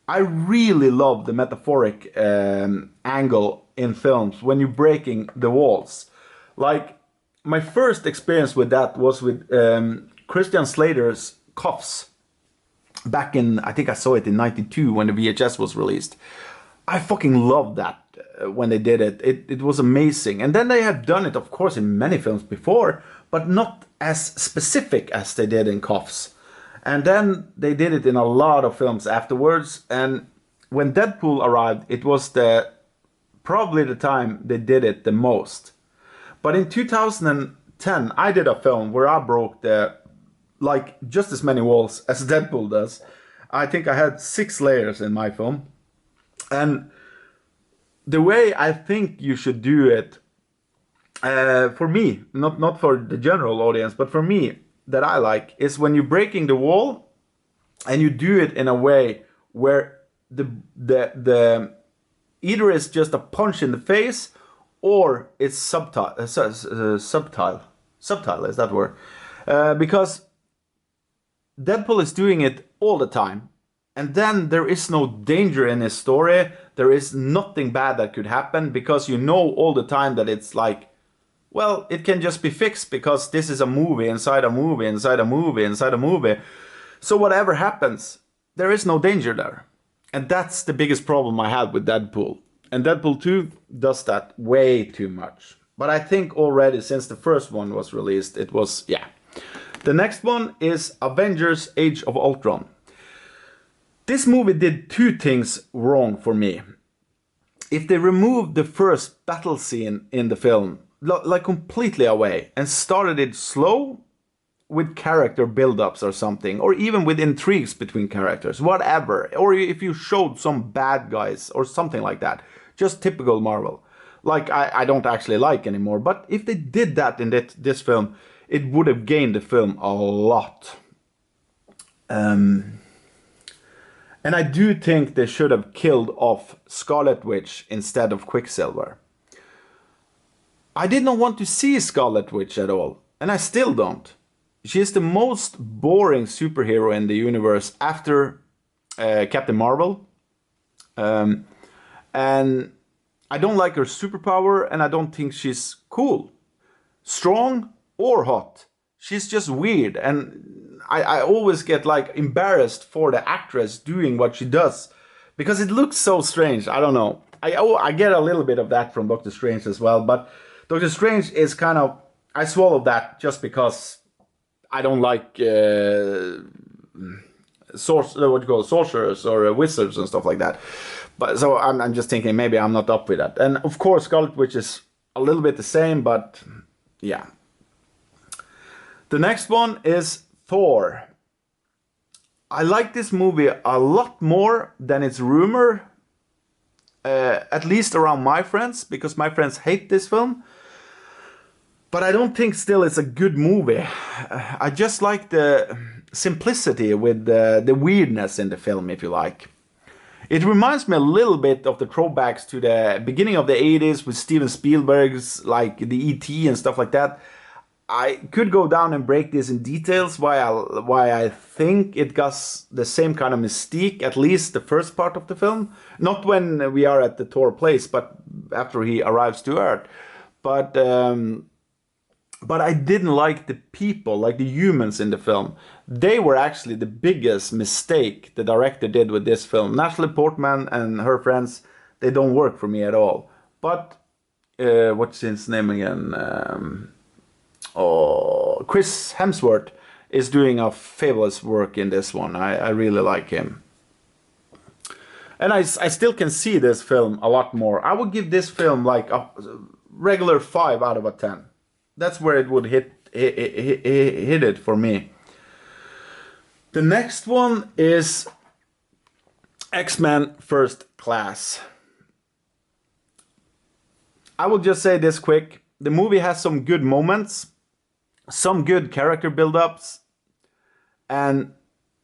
I really love the metaphoric angle in films when you're breaking the walls. Like, my first experience with that was with Christian Slater's Cuffs. Back in, I think I saw it in '92 when the VHS was released. I fucking loved that when they did it. It was amazing. And then they have done it, of course, in many films before, but not as specific as they did in Cuffs. And then they did it in a lot of films afterwards. And when Deadpool arrived, it was probably the time they did it the most. But in 2010, I did a film where I broke like just as many walls as Deadpool does. I think I had 6 layers in my film. And the way I think you should do it, for me, not for the general audience, but for me, that I like, is when you're breaking the wall and you do it in a way where the either it's just a punch in the face or it's subtle, is that word? Because Deadpool is doing it all the time, and then there is no danger in his story. There is nothing bad that could happen because you know all the time that it's like, well, it can just be fixed because this is a movie inside a movie inside a movie inside a movie. So whatever happens, there is no danger there. And that's the biggest problem I had with Deadpool. And Deadpool 2 does that way too much. But I think already since the first one was released, it was, yeah. The next one is Avengers Age of Ultron. This movie did 2 things wrong for me. If they removed the first battle scene in the film, like completely away, and started it slow with character build-ups or something, or even with intrigues between characters, whatever, or if you showed some bad guys or something like that, just typical Marvel, like I don't actually like anymore. But if they did that in this film, it would have gained the film a lot. And I do think they should have killed off Scarlet Witch instead of Quicksilver. I did not want to see Scarlet Witch at all, and I still don't. She is the most boring superhero in the universe after Captain Marvel. And I don't like her superpower, and I don't think she's cool, strong, or hot. She's just weird, and I always get like embarrassed for the actress doing what she does because it looks so strange. I don't know. I get a little bit of that from Doctor Strange as well, but Doctor Strange is kind of, I swallowed that just because I don't like sorcerers or wizards and stuff like that. But so I'm just thinking maybe I'm not up with that. And of course Scarlet Witch is a little bit the same, but yeah. The next one is Thor. I like this movie a lot more than its rumor, at least around my friends, because my friends hate this film. But I don't think still it's a good movie. I just like the simplicity with the weirdness in the film, if you like. It reminds me a little bit of the throwbacks to the beginning of the 80s with Steven Spielberg's, like the E.T. and stuff like that. I could go down and break this in details why I think it got the same kind of mystique, at least the first part of the film. Not when we are at the Thor place, but after he arrives to Earth. But I didn't like the people, like the humans in the film. They were actually the biggest mistake the director did with this film. Natalie Portman and her friends, they don't work for me at all. But, what's his name again? Chris Hemsworth is doing a fabulous work in this one. I really like him. And I still can see this film a lot more. I would give this film like a regular 5 out of 10. That's where it would hit it for me. The next one is X-Men First Class. I will just say this quick. The movie has some good moments, some good character build-ups, and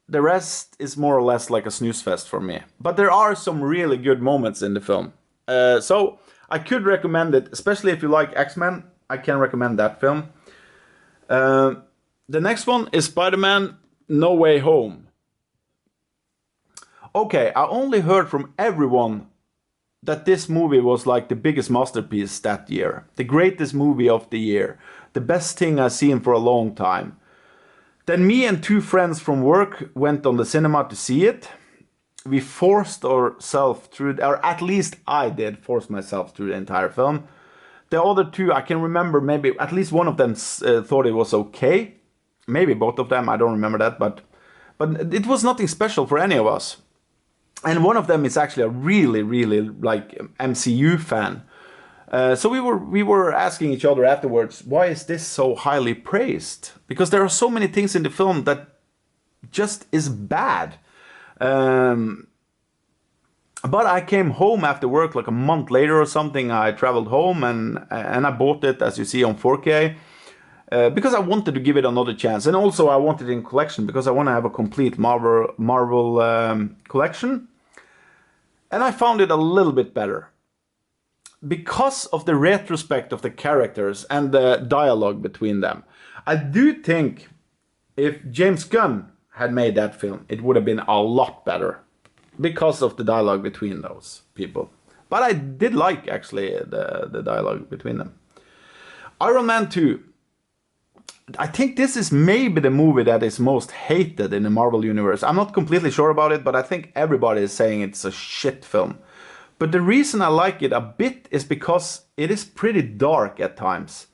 the rest is more or less like a snooze fest for me. But there are some really good moments in the film. So I could recommend it, especially if you like X-Men. I can recommend that film. The next one is Spider-Man No Way Home. Okay, I only heard from everyone that this movie was like the biggest masterpiece that year. The greatest movie of the year. The best thing I've seen for a long time. Then me and 2 friends from work went on the cinema to see it. We forced ourselves through, or at least I did force myself through the entire film. The other 2, I can remember maybe at least one of them thought it was okay. Maybe both of them, I don't remember that, but it was nothing special for any of us. And one of them is actually a really, really like MCU fan. So we were asking each other afterwards, why is this so highly praised? Because there are so many things in the film that just is bad. But I came home after work like a month later or something. I traveled home and I bought it, as you see, on 4K. Because I wanted to give it another chance. And also I wanted it in collection because I want to have a complete Marvel collection. And I found it a little bit better. Because of the retrospect of the characters and the dialogue between them. I do think if James Gunn had made that film, it would have been a lot better. Because of the dialogue between those people. But I did like, actually, the dialogue between them. Iron Man 2. I think this is maybe the movie that is most hated in the Marvel Universe. I'm not completely sure about it, but I think everybody is saying it's a shit film. But the reason I like it a bit is because it is pretty dark at times.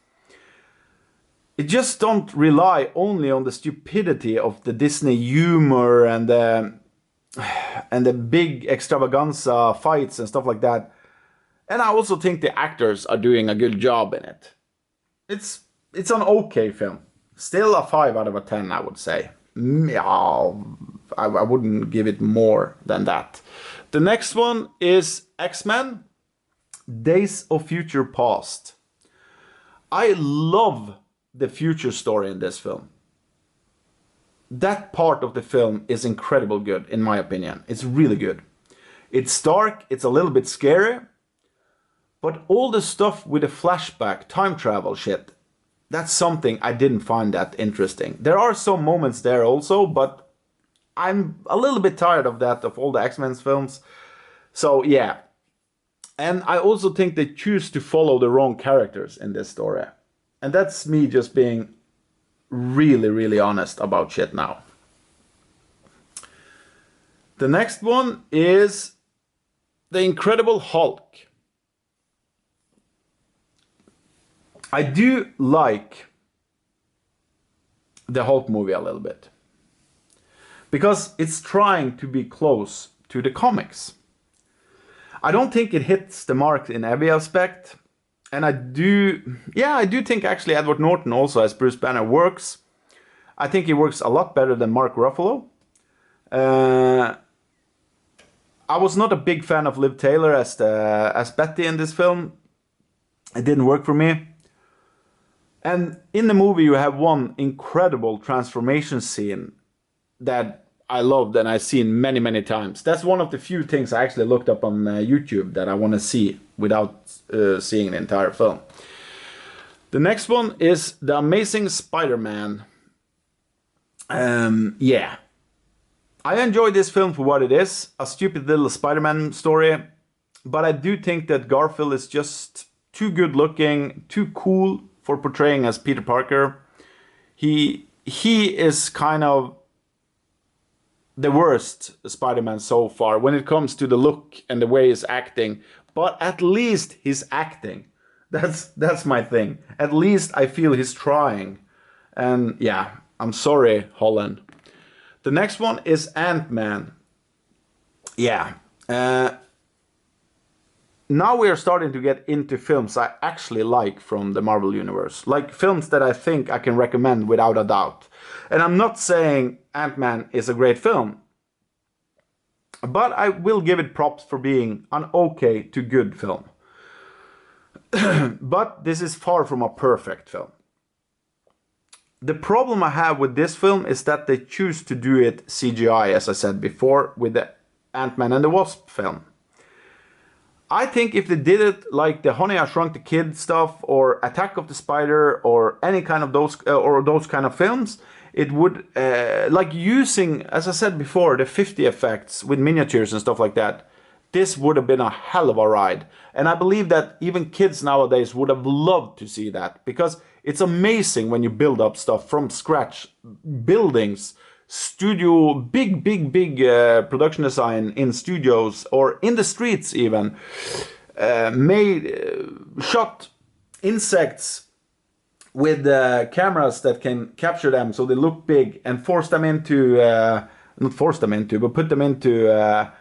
It just don't rely only on the stupidity of the Disney humor and the big extravaganza fights and stuff like that. And I also think the actors are doing a good job in it. It's an okay film. Still a 5 out of 10, I would say. I wouldn't give it more than that. The next one is X-Men Days of Future Past. I love the future story in this film. That part of the film is incredibly good, in my opinion. It's really good. It's dark, it's a little bit scary, but all the stuff with the flashback, time travel shit, that's something I didn't find that interesting. There are some moments there also, but I'm a little bit tired of that, of all the X-Men films. So yeah. And I also think they choose to follow the wrong characters in this story. And that's me just being really, really honest about shit now. The next one is The Incredible Hulk. I do like the Hulk movie a little bit. Because it's trying to be close to the comics. I don't think it hits the mark in every aspect. And I do think actually Edward Norton also as Bruce Banner works. I think he works a lot better than Mark Ruffalo. I was not a big fan of Liv Taylor as Betty in this film. It didn't work for me. And in the movie you have one incredible transformation scene that I loved and I've seen many, many times. That's one of the few things I actually looked up on YouTube that I want to see without seeing the entire film. The next one is The Amazing Spider-Man. Yeah. I enjoy this film for what it is, a stupid little Spider-Man story. But I do think that Garfield is just too good looking, too cool for portraying as Peter Parker. He is kind of the worst Spider-Man so far when it comes to the look and the way he's acting. But at least he's acting. That's my thing. At least I feel he's trying. And yeah, I'm sorry, Holland. The next one is Ant-Man. Yeah. Now we are starting to get into films I actually like from the Marvel Universe. Like films that I think I can recommend without a doubt. And I'm not saying Ant-Man is a great film. But I will give it props for being an okay to good film. But this is far from a perfect film. The problem I have with this film is that they choose to do it CGI, as I said before, with the Ant-Man and the Wasp film. I think if they did it like the Honey I Shrunk the Kid stuff, or Attack of the Spider, or any kind of those or those kind of films, it would like using, as I said before, the 50 effects with miniatures and stuff like that. This would have been a hell of a ride, and I believe that even kids nowadays would have loved to see that, because it's amazing when you build up stuff from scratch, buildings, studio, big production design in studios or in the streets even, shot insects with cameras that can capture them so they look big, and force them into, not force them into, but put them into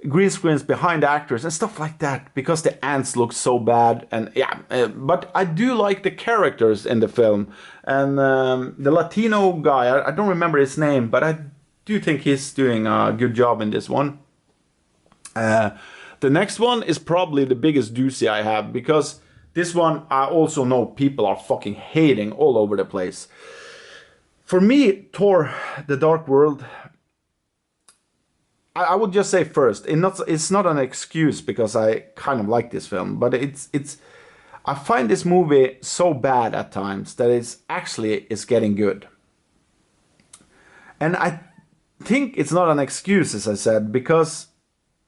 green screens behind actors and stuff like that, because the ants look so bad. And yeah, but I do like the characters in the film, and the Latino guy, I don't remember his name, but I do think he's doing a good job in this one. The next one is probably the biggest doozy I have, because this one I also know people are fucking hating all over the place. For me, Thor: The Dark World, I would just say first, it's not an excuse, because I kind of like this film, but I find this movie so bad at times that it's getting good. And I think it's not an excuse, as I said, because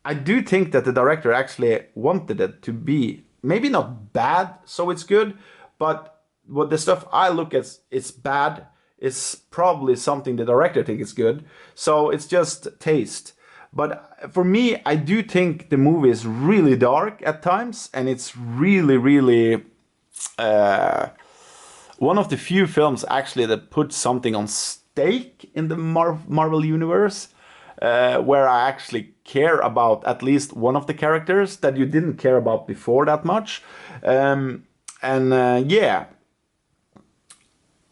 I do think that the director actually wanted it to be maybe not bad, so it's good, but what the stuff I look at, it's bad, is probably something the director thinks is good, so it's just taste. But for me, I do think the movie is really dark at times, and it's really one of the few films actually that put something on stake in the Marvel universe, where I actually care about at least one of the characters that you didn't care about before that much. Yeah,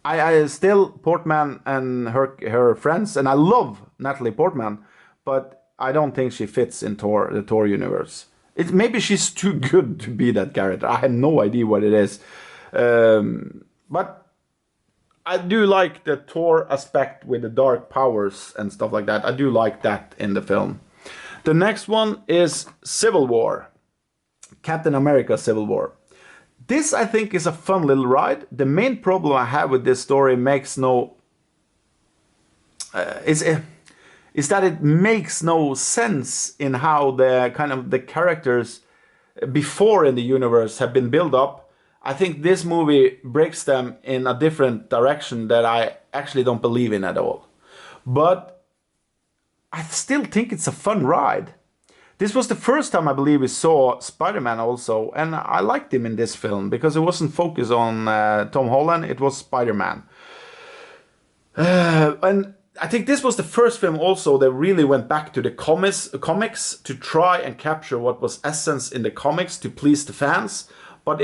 I still, Portman and her friends, and I love Natalie Portman, but I don't think she fits in the Thor universe. Maybe she's too good to be that character. I have no idea what it is. But I do like the Thor aspect with the dark powers and stuff like that. I do like that in the film. The next one is Civil War. Captain America Civil War. This, I think, is a fun little ride. The main problem I have with this story is that it makes no sense in how the characters before in the universe have been built up. I think this movie breaks them in a different direction that I actually don't believe in at all. But I still think it's a fun ride. This was the first time I believe we saw Spider-Man also, and I liked him in this film because it wasn't focused on Tom Holland, it was Spider-Man. And I think this was the first film also that really went back to the comics to try and capture what was essence in the comics to please the fans. But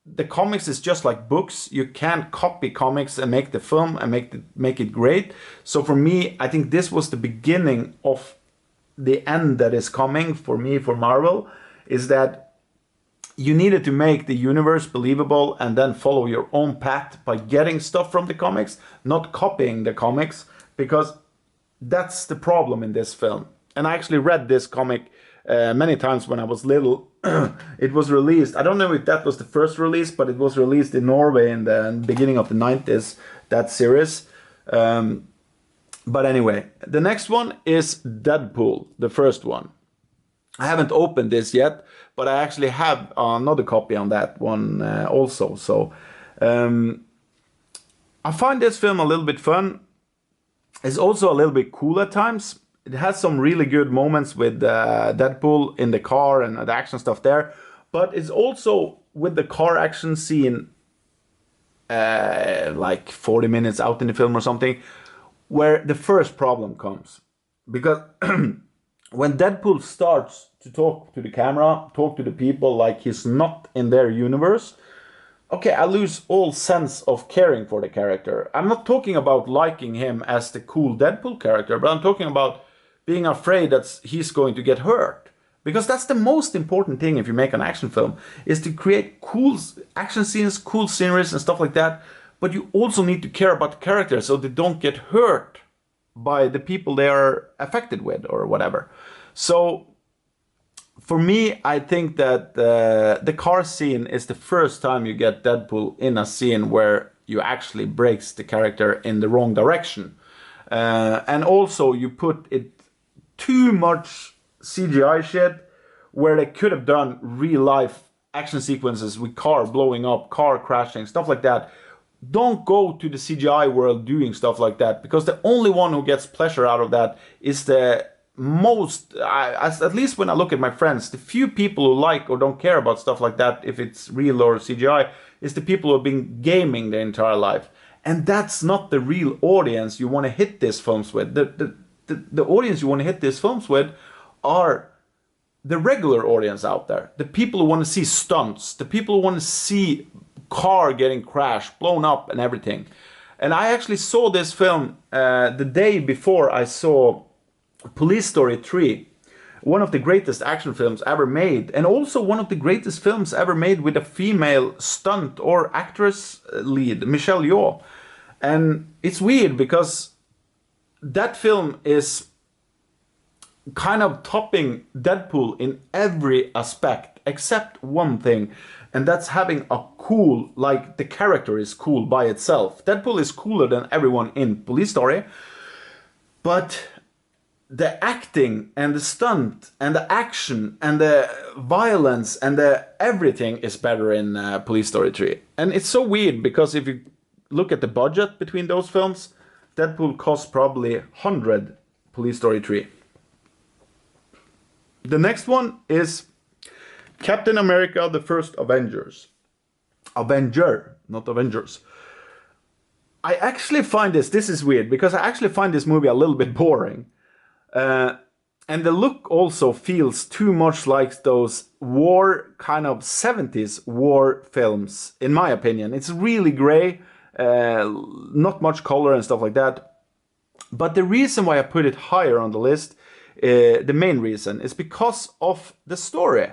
the comics is just like books. You can't copy comics and make the film and make it great. So for me, I think this was the beginning of the end that is coming for me, for Marvel, is that you needed to make the universe believable and then follow your own path by getting stuff from the comics, not copying the comics, because that's the problem in this film. And I actually read this comic many times when I was little. It was released, I don't know if that was the first release, but it was released in Norway in the beginning of the 90s, that series. But anyway, the next one is Deadpool, the first one. I haven't opened this yet, but I actually have another copy on that one also. So I find this film a little bit fun. It's also a little bit cool at times. It has some really good moments with Deadpool in the car and the action stuff there. But it's also with the car action scene, like 40 minutes out in the film or something, where the first problem comes. Because when Deadpool starts to talk to the camera, talk to the people like he's not in their universe, okay, I lose all sense of caring for the character. I'm not talking about liking him as the cool Deadpool character, but I'm talking about being afraid that he's going to get hurt. Because that's the most important thing if you make an action film, is to create cool action scenes, cool sceneries and stuff like that. But you also need to care about the characters so they don't get hurt by the people they are affected with or whatever. So for me, I think that the car scene is the first time you get Deadpool in a scene where you actually breaks the character in the wrong direction. And also you put it too much CGI shit where they could have done real life action sequences with car blowing up, car crashing, stuff like that. Don't go to the CGI world doing stuff like that, because the only one who gets pleasure out of that is the most, at least when I look at my friends, the few people who like or don't care about stuff like that, if it's real or CGI, is the people who have been gaming their entire life. And that's not the real audience you want to hit these films with. The audience you want to hit these films with are the regular audience out there. The people who want to see stunts. The people who want to see car getting crashed, blown up and everything. And I actually saw this film the day before I saw Police Story 3. One of the greatest action films ever made. And also one of the greatest films ever made with a female stunt or actress lead, Michelle Yeoh. And it's weird because that film is kind of topping Deadpool in every aspect except one thing, and that's having a cool, like the character is cool by itself. Deadpool is cooler than everyone in Police Story, but the acting and the stunt and the action and the violence and the everything is better in Police Story 3. And it's so weird because if you look at the budget between those films, Deadpool cost probably 100 Police Story 3. The next one is Captain America, the First Avengers. Avenger, not Avengers. I actually find this is weird, because I actually find this movie a little bit boring. And the look also feels too much like those war, kind of 70s war films, in my opinion. It's really gray, not much color and stuff like that. But the reason why I put it higher on the list, the main reason, is because of the story.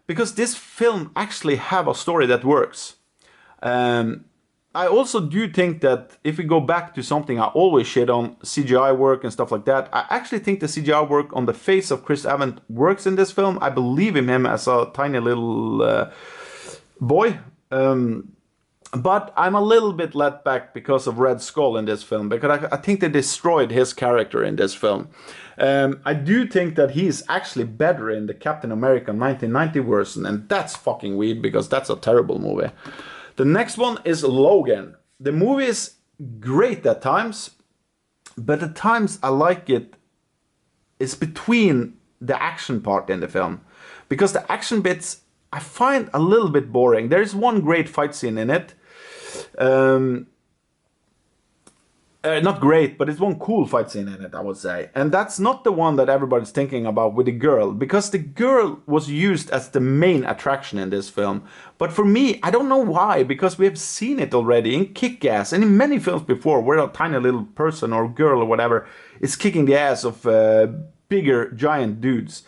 Because this film actually have a story that works. I also do think that if we go back to something I always shit on, CGI work and stuff like that, I actually think the CGI work on the face of Chris Evans works in this film. I believe in him as a tiny little boy. But I'm a little bit let back because of Red Skull in this film, because I think they destroyed his character in this film. I do think that he's actually better in the Captain America 1990 version, and that's fucking weird because that's a terrible movie. The next one is Logan. The movie is great at times, but at times I like it is between the action part in the film, because the action bits I find a little bit boring. There is one great fight scene in it. Not great, but it's one cool fight scene in it, I would say. And that's not the one that everybody's thinking about with the girl, because the girl was used as the main attraction in this film. But for me, I don't know why, because we have seen it already in Kick-Ass and in many films before where a tiny little person or girl or whatever is kicking the ass of bigger, giant dudes.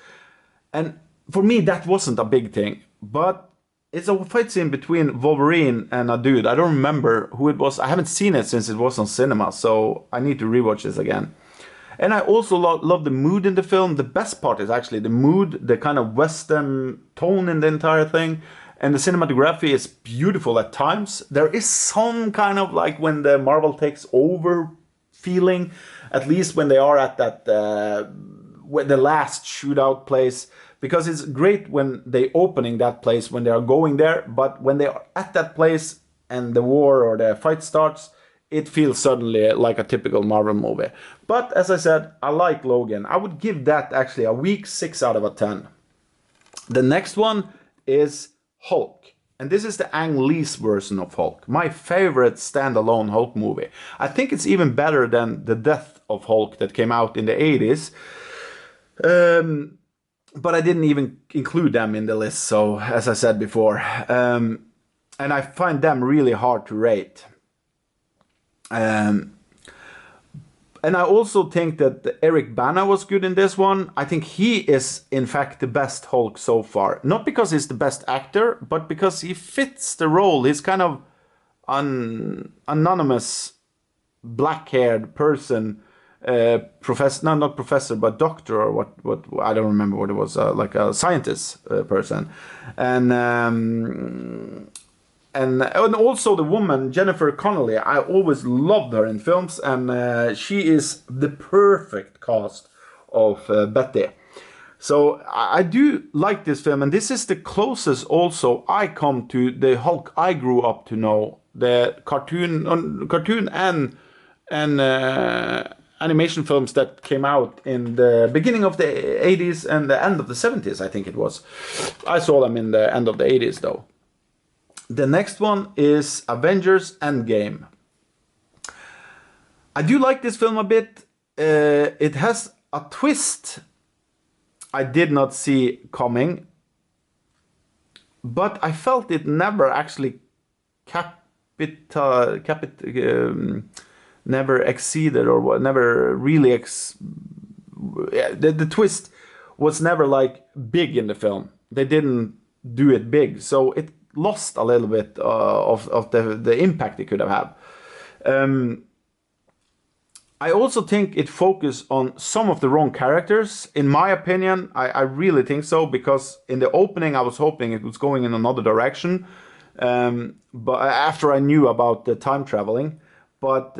And for me, that wasn't a big thing. But it's a fight scene between Wolverine and a dude. I don't remember who it was. I haven't seen it since it was on cinema, so I need to rewatch this again. And I also love the mood in the film. The best part is actually the mood, the kind of western tone in the entire thing. And the cinematography is beautiful at times. There is some kind of like when the Marvel takes over feeling, at least when they are at that, when the last shootout place. Because it's great when they opening that place, when they are going there, but when they are at that place and the war or the fight starts, it feels suddenly like a typical Marvel movie. But as I said, I like Logan. I would give that actually a weak 6 out of 10. The next one is Hulk. And this is the Ang Lee's version of Hulk. My favorite standalone Hulk movie. I think it's even better than The Death of Hulk that came out in the 80s. But I didn't even include them in the list, so as I said before. And I find them really hard to rate. And I also think that Eric Bana was good in this one. I think he is, in fact, the best Hulk so far. Not because he's the best actor, but because he fits the role. He's kind of an anonymous, black-haired person professor, no, not professor, but doctor, or what I don't remember what it was, like a scientist person, and also the woman Jennifer Connelly. I always loved her in films, and she is the perfect cast of Betty. So I do like this film, and this is the closest also I come to the Hulk I grew up to know. The cartoon and animation films that came out in the beginning of the 80s and the end of the 70s, I think it was. I saw them in the end of the 80s though. The next one is Avengers Endgame. I do like this film a bit. It has a twist I did not see coming, but I felt it never actually never exceeded, or never really the twist was never like big in the film. They didn't do it big, so it lost a little bit of the impact it could have had. I also think it focused on some of the wrong characters. In my opinion, I really think so, because in the opening I was hoping it was going in another direction, but after I knew about the time traveling. But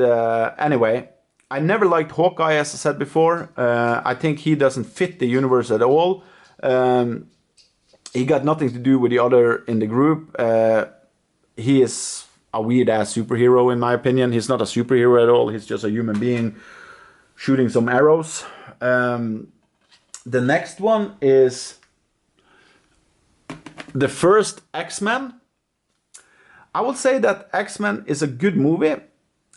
anyway, I never liked Hawkeye, as I said before. I think he doesn't fit the universe at all. He got nothing to do with the other in the group. He is a weird-ass superhero, in my opinion. He's not a superhero at all. He's just a human being shooting some arrows. The next one is the first X-Men. I would say that X-Men is a good movie.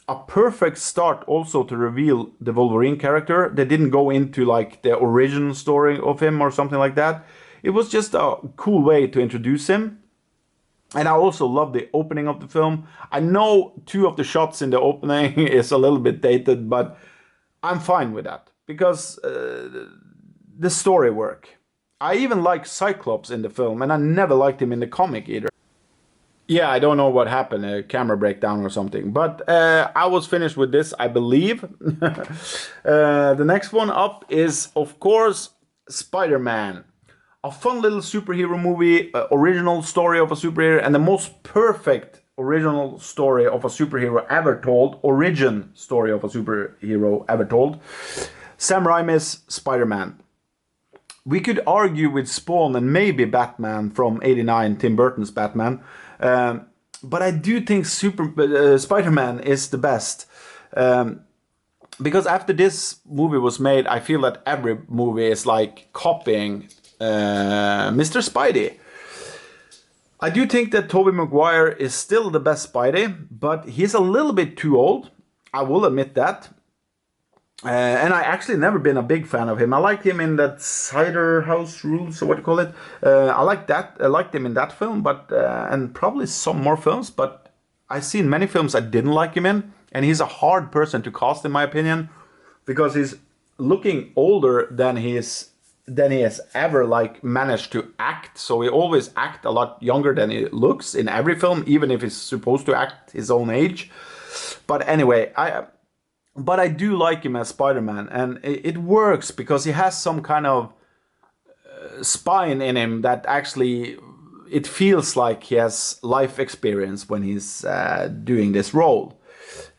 A perfect start also to reveal the Wolverine character. They didn't go into like the origin story of him or something like that. It was just a cool way to introduce him. And I also love the opening of the film. I know 2 of the shots in the opening is a little bit dated, but I'm fine with that, because the story work. I even like Cyclops in the film, and I never liked him in the comic either. Yeah, I don't know what happened, a camera breakdown or something. But I was finished with this, I believe. The next one up is, of course, Spider-Man. A fun little superhero movie, original story of a superhero, and the most perfect original story of a superhero ever told. Origin story of a superhero ever told. Sam Raimi's Spider-Man. We could argue with Spawn and maybe Batman from '89, Tim Burton's Batman. But I do think Spider-Man is the best. Because after this movie was made, I feel that every movie is like copying Mr. Spidey. I do think that Tobey Maguire is still the best Spidey, but he's a little bit too old. I will admit that. And I actually never been a big fan of him. I liked him in that Cider House Rules, or what do you call it? I like that. I liked him in that film, but and probably some more films. But I've seen many films I didn't like him in, and he's a hard person to cast, in my opinion, because he's looking older than he has ever like managed to act. So he always act a lot younger than he looks in every film, even if he's supposed to act his own age. But anyway, But I do like him as Spider-Man, and it works because he has some kind of spine in him that actually, it feels like he has life experience when he's doing this role.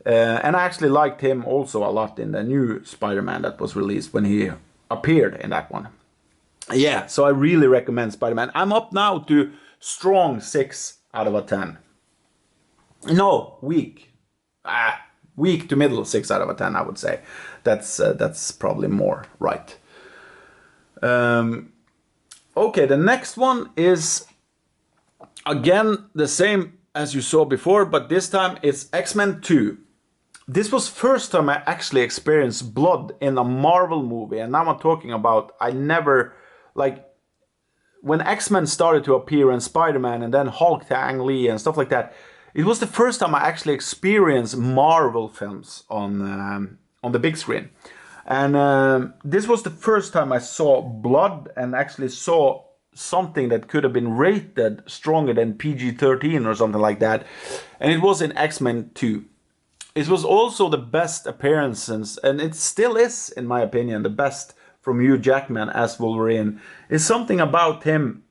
And I actually liked him also a lot in the new Spider-Man that was released when he appeared in that one. Yeah, so I really recommend Spider-Man. I'm up now to strong 6 out of a 10. No, weak. Weak to middle 6 out of a 10, I would say. That's probably more right. Okay, the next one is again the same as you saw before, but this time it's X-Men 2. This was first time I actually experienced blood in a Marvel movie, and now I'm talking about I never, like, when X-Men started to appear in Spider-Man and then Hulk, Ang Lee and stuff like that, it was the first time I actually experienced Marvel films on the big screen. And this was the first time I saw blood and actually saw something that could have been rated stronger than PG-13 or something like that. And it was in X-Men 2. It was also the best appearances, and it still is, in my opinion, the best from Hugh Jackman as Wolverine. It's something about him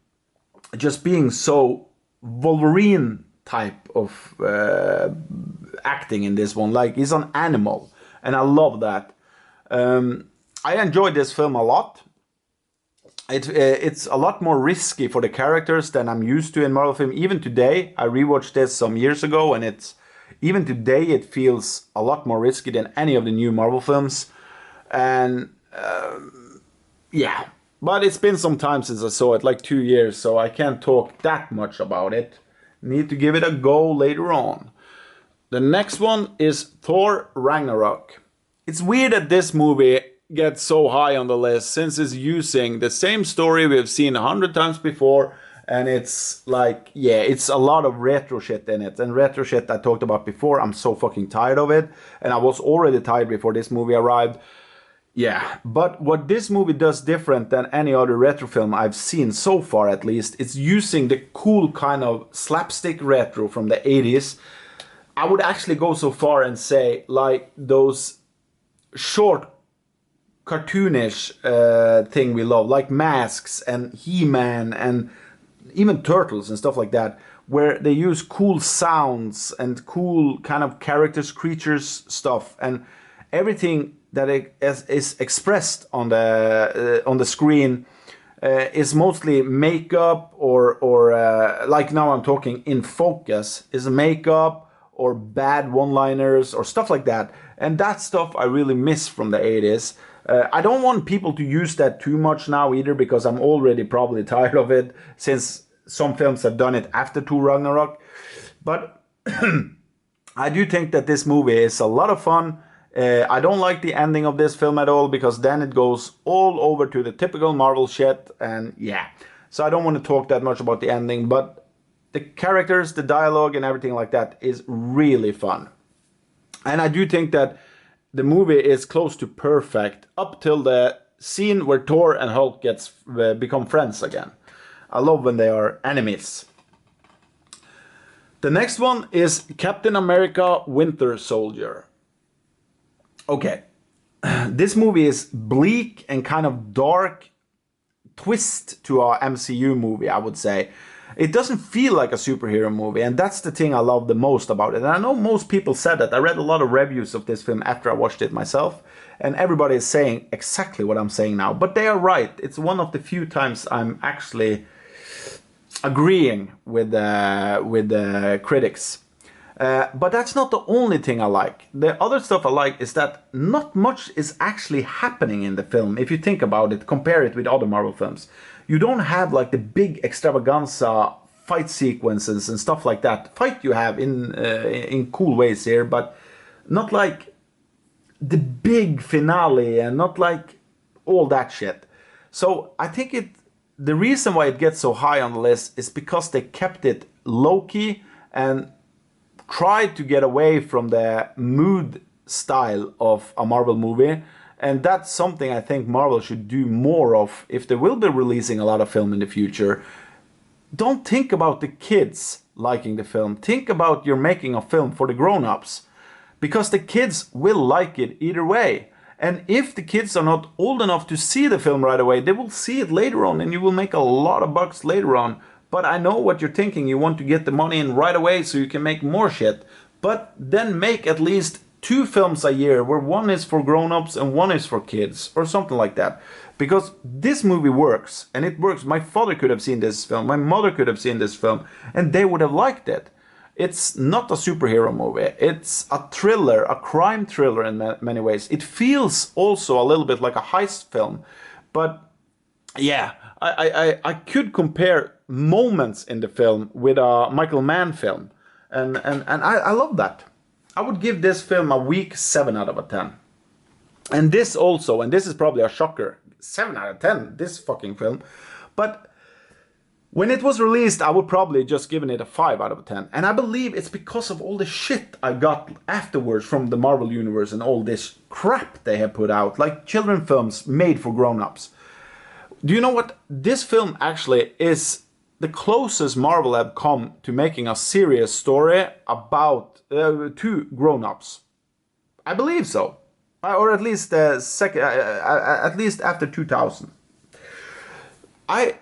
just being so Wolverine type of acting in this one. Like, he's an animal, and I love that. I enjoyed this film a lot. It's a lot more risky for the characters than I'm used to in Marvel film. Even today, I rewatched this some years ago, and even today it feels a lot more risky than any of the new Marvel films. And yeah, but it's been some time since I saw it, like 2 years, so I can't talk that much about it. Need to give it a go later on. The next one is Thor Ragnarok. It's weird that this movie gets so high on the list since it's using the same story we've seen 100 times before, and it's like, yeah, it's a lot of retro shit in it. And retro shit I talked about before, I'm so fucking tired of it, and I was already tired before this movie arrived. Yeah, but what this movie does different than any other retro film I've seen so far, at least, it's using the cool kind of slapstick retro from the 80s. I would actually go so far and say, like, those short cartoonish thing we love, like Masks and He-Man and even Turtles and stuff like that, where they use cool sounds and cool kind of characters, creatures stuff, and everything that is expressed on the screen is mostly makeup or like now I'm talking in focus, is makeup or bad one-liners or stuff like that. And that stuff I really miss from the 80s. I don't want people to use that too much now either, because I'm already probably tired of it since some films have done it after Thor Ragnarok. But I do think that this movie is a lot of fun. I don't like the ending of this film at all, because then it goes all over to the typical Marvel shit, and yeah. So I don't want to talk that much about the ending, but the characters, the dialogue and everything like that is really fun. And I do think that the movie is close to perfect up till the scene where Thor and Hulk become friends again. I love when they are enemies. The next one is Captain America Winter Soldier. Okay, this movie is bleak and kind of dark twist to our MCU movie, I would say. It doesn't feel like a superhero movie, and that's the thing I love the most about it. And I know most people said that. I read a lot of reviews of this film after I watched it myself, and everybody is saying exactly what I'm saying now. But they are right. It's one of the few times I'm actually agreeing with the critics. But that's not the only thing I like. The other stuff I like is that not much is actually happening in the film. If you think about it, compare it with other Marvel films. You don't have like the big extravaganza fight sequences and stuff like that. Fight you have in cool ways here, but not like the big finale and not like all that shit. So I think the reason why it gets so high on the list is because they kept it low-key and tried to get away from the mood style of a Marvel movie. And that's something I think Marvel should do more of if they will be releasing a lot of film in the future. Don't think about the kids liking the film. Think about you're making a film for the grown-ups. Because the kids will like it either way. And if the kids are not old enough to see the film right away, they will see it later on and you will make a lot of bucks later on. But I know what you're thinking. You want to get the money in right away so you can make more shit. But then make at least 2 films a year where one is for grown-ups and one is for kids or something like that. Because this movie works, and it works. My father could have seen this film, my mother could have seen this film, and they would have liked it. It's not a superhero movie. It's a thriller, a crime thriller in many ways. It feels also a little bit like a heist film. But yeah, I could compare moments in the film with a Michael Mann film. And I love that. I would give this film a weak 7 out of 10. And this also, and this is probably a shocker, 7 out of 10, this fucking film. But when it was released, I would probably just given it a 5 out of 10. And I believe it's because of all the shit I got afterwards from the Marvel Universe and all this crap they have put out, like children films made for grown-ups. Do you know what? This film actually is the closest Marvel have come to making a serious story about to grown-ups. I believe so. Or at least at least after 2000. I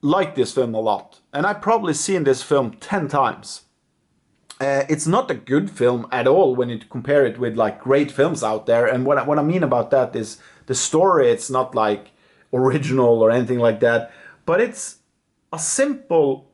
like this film a lot, and I've probably seen this film 10 times. It's not a good film at all when you compare it with like great films out there. And what I mean about that is the story. It's not like original or anything like that, but it's a simple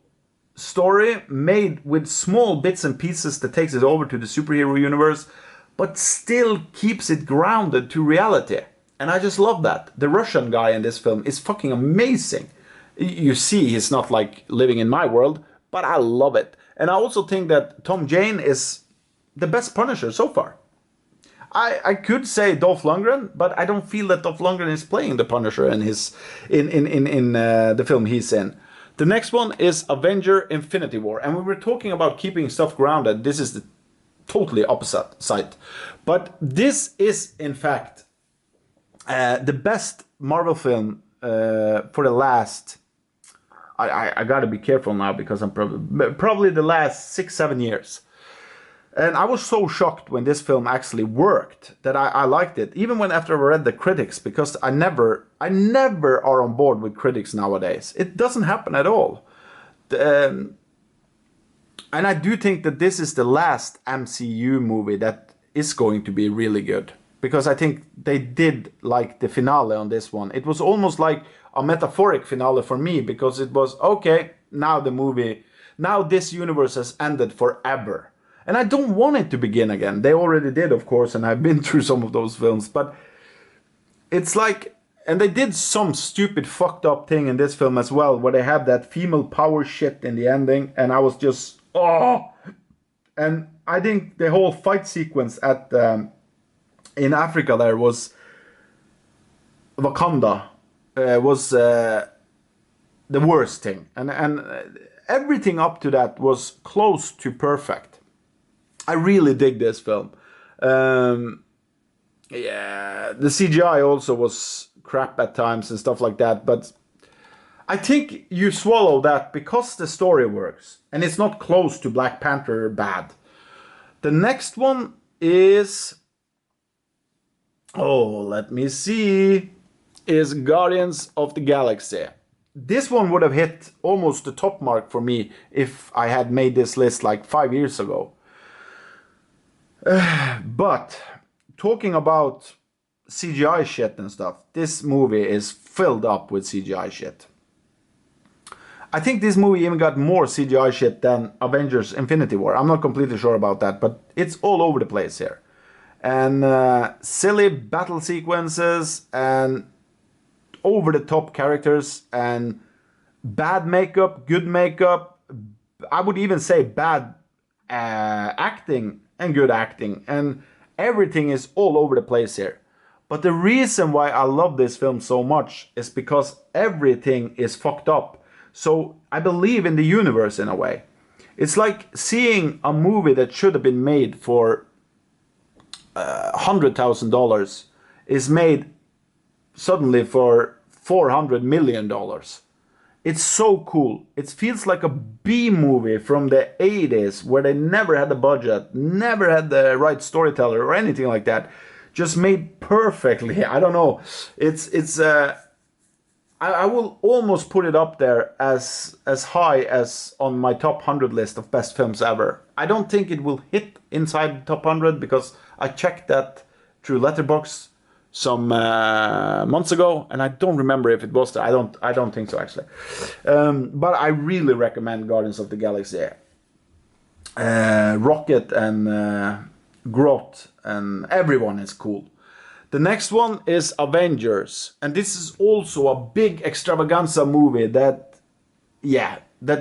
story made with small bits and pieces that takes it over to the superhero universe, but still keeps it grounded to reality. And I just love that. The Russian guy in this film is fucking amazing. You see, he's not like living in my world, but I love it. And I also think that Tom Jane is the best Punisher so far. I could say Dolph Lundgren, but I don't feel that Dolph Lundgren is playing the Punisher in the film he's in. The next one is Avenger Infinity War. And we were talking about keeping stuff grounded. This is the totally opposite side. But this is, in fact, the best Marvel film for the last... I gotta be careful now because I'm probably the last 6-7 years. And I was so shocked when this film actually worked that I liked it, even when after I read the critics, because I never are on board with critics nowadays. It doesn't happen at all. And I do think that this is the last MCU movie that is going to be really good, because I think they did like the finale on this one. It was almost like a metaphoric finale for me, because it was, okay, now this universe has ended forever. And I don't want it to begin again. They already did, of course, and I've been through some of those films, but it's like, and they did some stupid fucked up thing in this film as well, where they have that female power shit in the ending, and I was just, oh! And I think the whole fight sequence at in Africa there was Wakanda. Was the worst thing, and everything up to that was close to perfect. I really dig this film. Yeah, the CGI also was crap at times and stuff like that, but I think you swallow that because the story works, and it's not close to Black Panther bad. The next one is, oh, let me see, is Guardians of the Galaxy. This one would have hit almost the top mark for me if I had made this list like 5 years ago. But talking about CGI shit and stuff, this movie is filled up with CGI shit. I think this movie even got more CGI shit than Avengers Infinity War. I'm not completely sure about that, but it's all over the place here. And silly battle sequences and over-the-top characters and bad makeup, good makeup. I would even say bad acting and good acting. And everything is all over the place here. But the reason why I love this film so much is because everything is fucked up. So I believe in the universe in a way. It's like seeing a movie that should have been made for $100,000 is made suddenly for $400 million. It's so cool. It feels like a B movie from the 80s where they never had the budget, never had the right storyteller or anything like that. Just made perfectly. I don't know. I will almost put it up there as high as on my top 100 list of best films ever. I don't think it will hit inside the top 100 because I checked that through Letterboxd some months ago, and I don't remember if it was there. I don't think so actually. But I really recommend Guardians of the Galaxy. Rocket and Groot and everyone is cool. The next one is Avengers, and this is also a big extravaganza movie that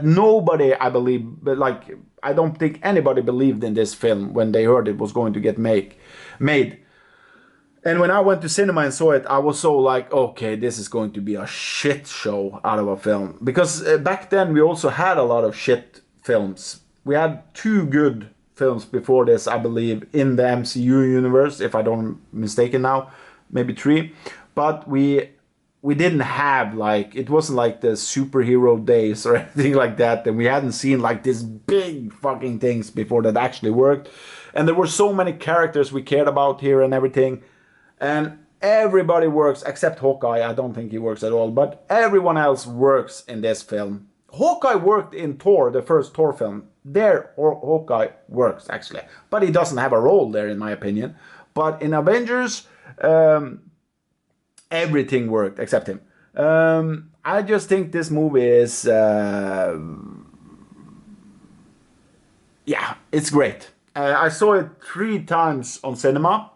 nobody, I believe, like I don't think anybody believed in this film when they heard it was going to get made. And when I went to cinema and saw it, I was so like, okay, this is going to be a shit show out of a film. Because back then we also had a lot of shit films. We had 2 good films before this, I believe, in the MCU universe, if I don't mistaken now, maybe 3. But we we didn't have like, it wasn't like the superhero days or anything like that, and we hadn't seen like these big fucking things before that actually worked. And there were so many characters we cared about here and everything, and everybody works except Hawkeye. I don't think he works at all, but everyone else works in this film. Hawkeye worked in Thor, the first Thor film. There, Hawkeye works actually, but he doesn't have a role there in my opinion. But in Avengers, everything worked except him. I just think this movie is, yeah, it's great. I saw it 3 times on cinema,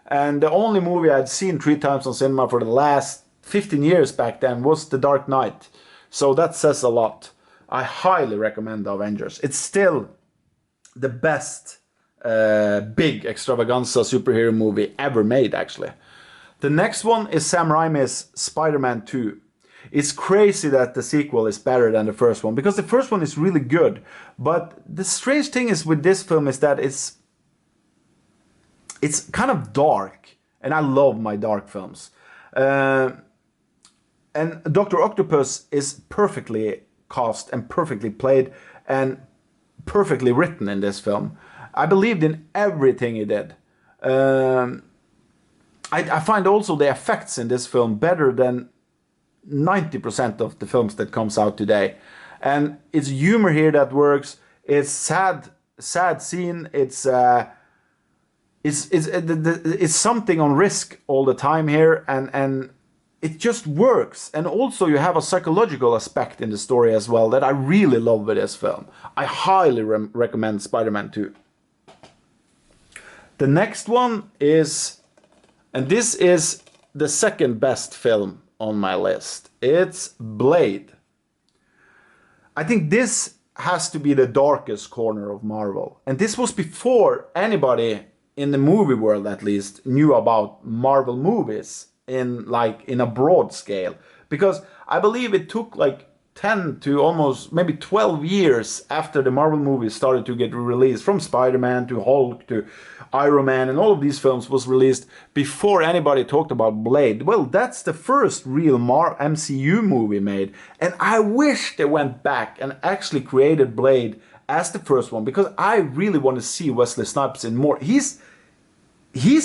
and the only movie I'd seen 3 times on cinema for the last 15 years back then was The Dark Knight. So that says a lot. I highly recommend The Avengers. It's still the best big extravaganza superhero movie ever made, actually. The next one is Sam Raimi's Spider-Man 2. It's crazy that the sequel is better than the first one, because the first one is really good. But the strange thing is with this film is that it's kind of dark, and I love my dark films. And Dr. Octopus is perfectly cast and perfectly played and perfectly written in this film. I believed in everything he did. I find also the effects in this film better than 90% of the films that comes out today. And it's humor here that works. It's sad scene. It's something on risk all the time here, and it just works. And also you have a psychological aspect in the story as well that I really love with this film. I highly recommend Spider-Man 2. The next one is, and this is the second best film on my list. It's Blade. I think this has to be the darkest corner of Marvel. And this was before anybody in the movie world at least knew about Marvel movies in a broad scale, because I believe it took like 10 to almost maybe 12 years after the Marvel movies started to get released, from Spider-Man to Hulk to Iron Man, and all of these films was released before anybody talked about Blade. Well, that's the first real MCU movie made, and I wish they went back and actually created Blade as the first one, because I really want to see Wesley Snipes in more. He's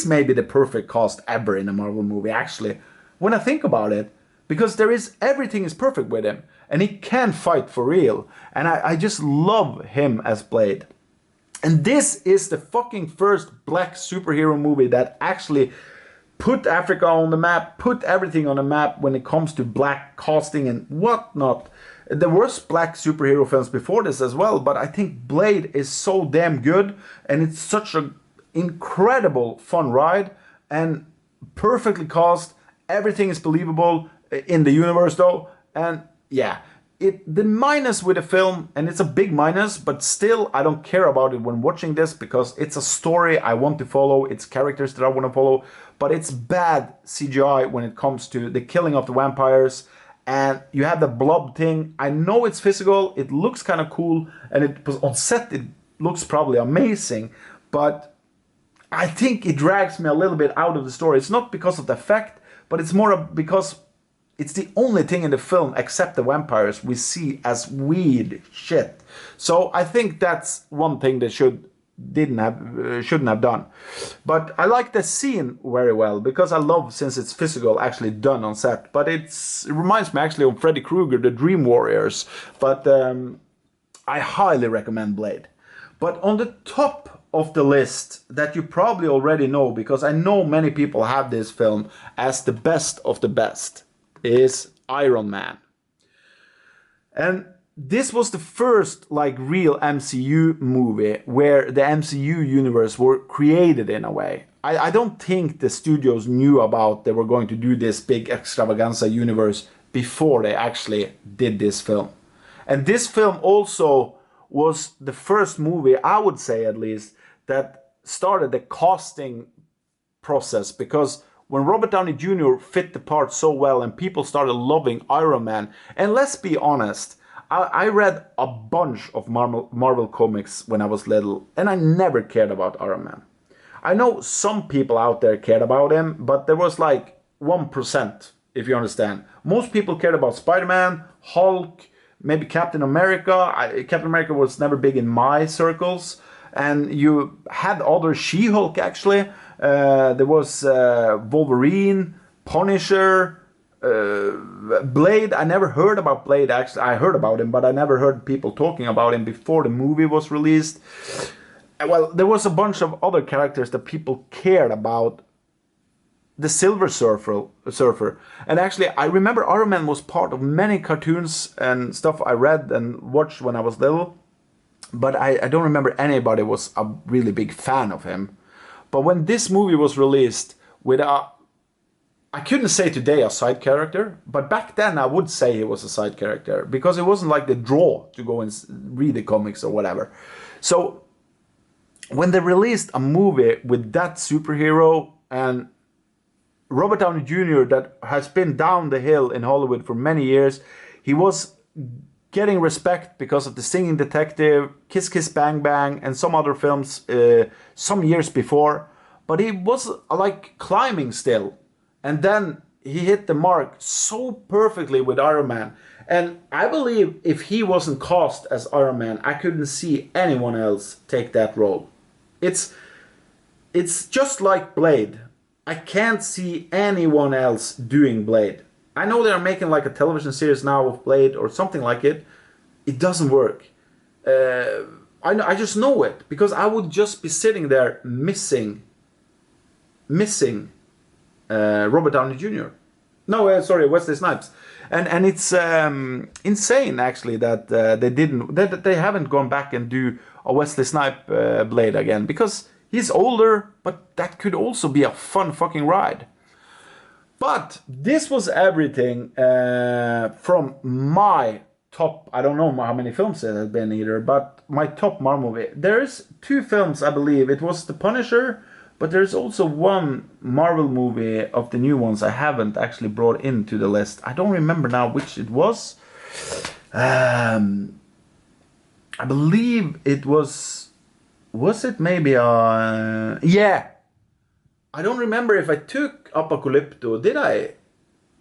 maybe the perfect cast ever in a Marvel movie, actually, when I think about it, because everything is perfect with him, and he can fight for real, and I just love him as Blade. And this is the fucking first black superhero movie that actually put Africa on the map, put everything on the map when it comes to black casting and whatnot. There was black superhero films before this as well, but I think Blade is so damn good, and it's such an incredible fun ride, and perfectly cast. Everything is believable in the universe though, and yeah, the minus with the film, and it's a big minus, but still I don't care about it when watching this, because it's a story I want to follow, it's characters that I want to follow, but it's bad CGI when it comes to the killing of the vampires, and you have the blob thing. I know it's physical, it looks kind of cool, and it was on set, it looks probably amazing, but I think it drags me a little bit out of the story. It's not because of the effect, but it's more because it's the only thing in the film, except the vampires, we see as weird shit. So I think that's one thing they shouldn't have done. But I like the scene very well, because I love, since it's physical, actually done on set. But it reminds me actually of Freddy Krueger, the Dream Warriors. But I highly recommend Blade. But on the top of the list that you probably already know, because I know many people have this film as the best of the best, is Iron Man. And this was the first real MCU movie where the MCU universe were created in a way. I don't think the studios knew about they were going to do this big extravaganza universe before they actually did this film. And this film also was the first movie, I would say at least, that started the casting process, because when Robert Downey Jr. fit the part so well and people started loving Iron Man, and let's be honest, I read a bunch of Marvel comics when I was little, and I never cared about Iron Man. I know some people out there cared about him, but there was 1%, if you understand. Most people cared about Spider-Man, Hulk, maybe Captain America. Captain America was never big in my circles. And you had other She-Hulk, actually. There was Wolverine, Punisher, Blade. I never heard about Blade, actually. I heard about him, but I never heard people talking about him before the movie was released. Well, there was a bunch of other characters that people cared about. The Silver Surfer. And actually, I remember Iron Man was part of many cartoons and stuff I read and watched when I was little. But I don't remember anybody was a really big fan of him. But when this movie was released with I couldn't say today a side character, but back then I would say he was a side character, because it wasn't like the draw to go and read the comics or whatever. So when they released a movie with that superhero, and Robert Downey Jr., that has been down the hill in Hollywood for many years, he was getting respect because of The Singing Detective, Kiss Kiss Bang Bang, and some other films some years before. But he was like climbing still. And then he hit the mark so perfectly with Iron Man. And I believe if he wasn't cast as Iron Man, I couldn't see anyone else take that role. It's just like Blade. I can't see anyone else doing Blade. I know they're making like a television series now of Blade or something like it. It doesn't work. I just know it, because I would just be sitting there missing Robert Downey Jr. No, sorry, Wesley Snipes. And it's insane actually that they haven't gone back and do a Wesley Snipe Blade again, because he's older, but that could also be a fun fucking ride. But this was everything from my top, I don't know how many films it has been either, but my top Marvel movie. There's 2 films, I believe. It was The Punisher, but there's also one Marvel movie of the new ones I haven't actually brought into the list. I don't remember now which it was. I believe it was it maybe yeah. I don't remember if I took Apocalypto, did I?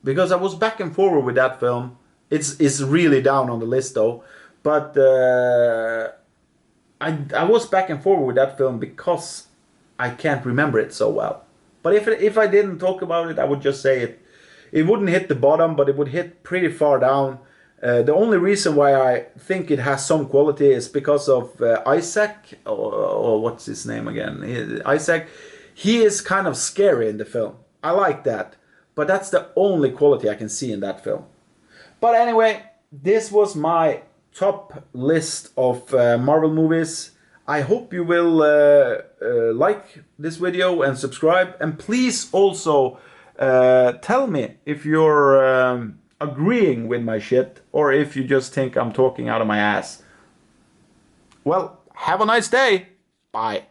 Because I was back and forward with that film. It's really down on the list though. But I was back and forward with that film because I can't remember it so well. But if I didn't talk about it, I would just say it. It wouldn't hit the bottom, but it would hit pretty far down. The only reason why I think it has some quality is because of Isaac, or what's his name again? Isaac. He is kind of scary in the film. I like that. But that's the only quality I can see in that film. But anyway, this was my top list of Marvel movies. I hope you will like this video and subscribe. And please also tell me if you're agreeing with my shit, or if you just think I'm talking out of my ass. Well, have a nice day. Bye.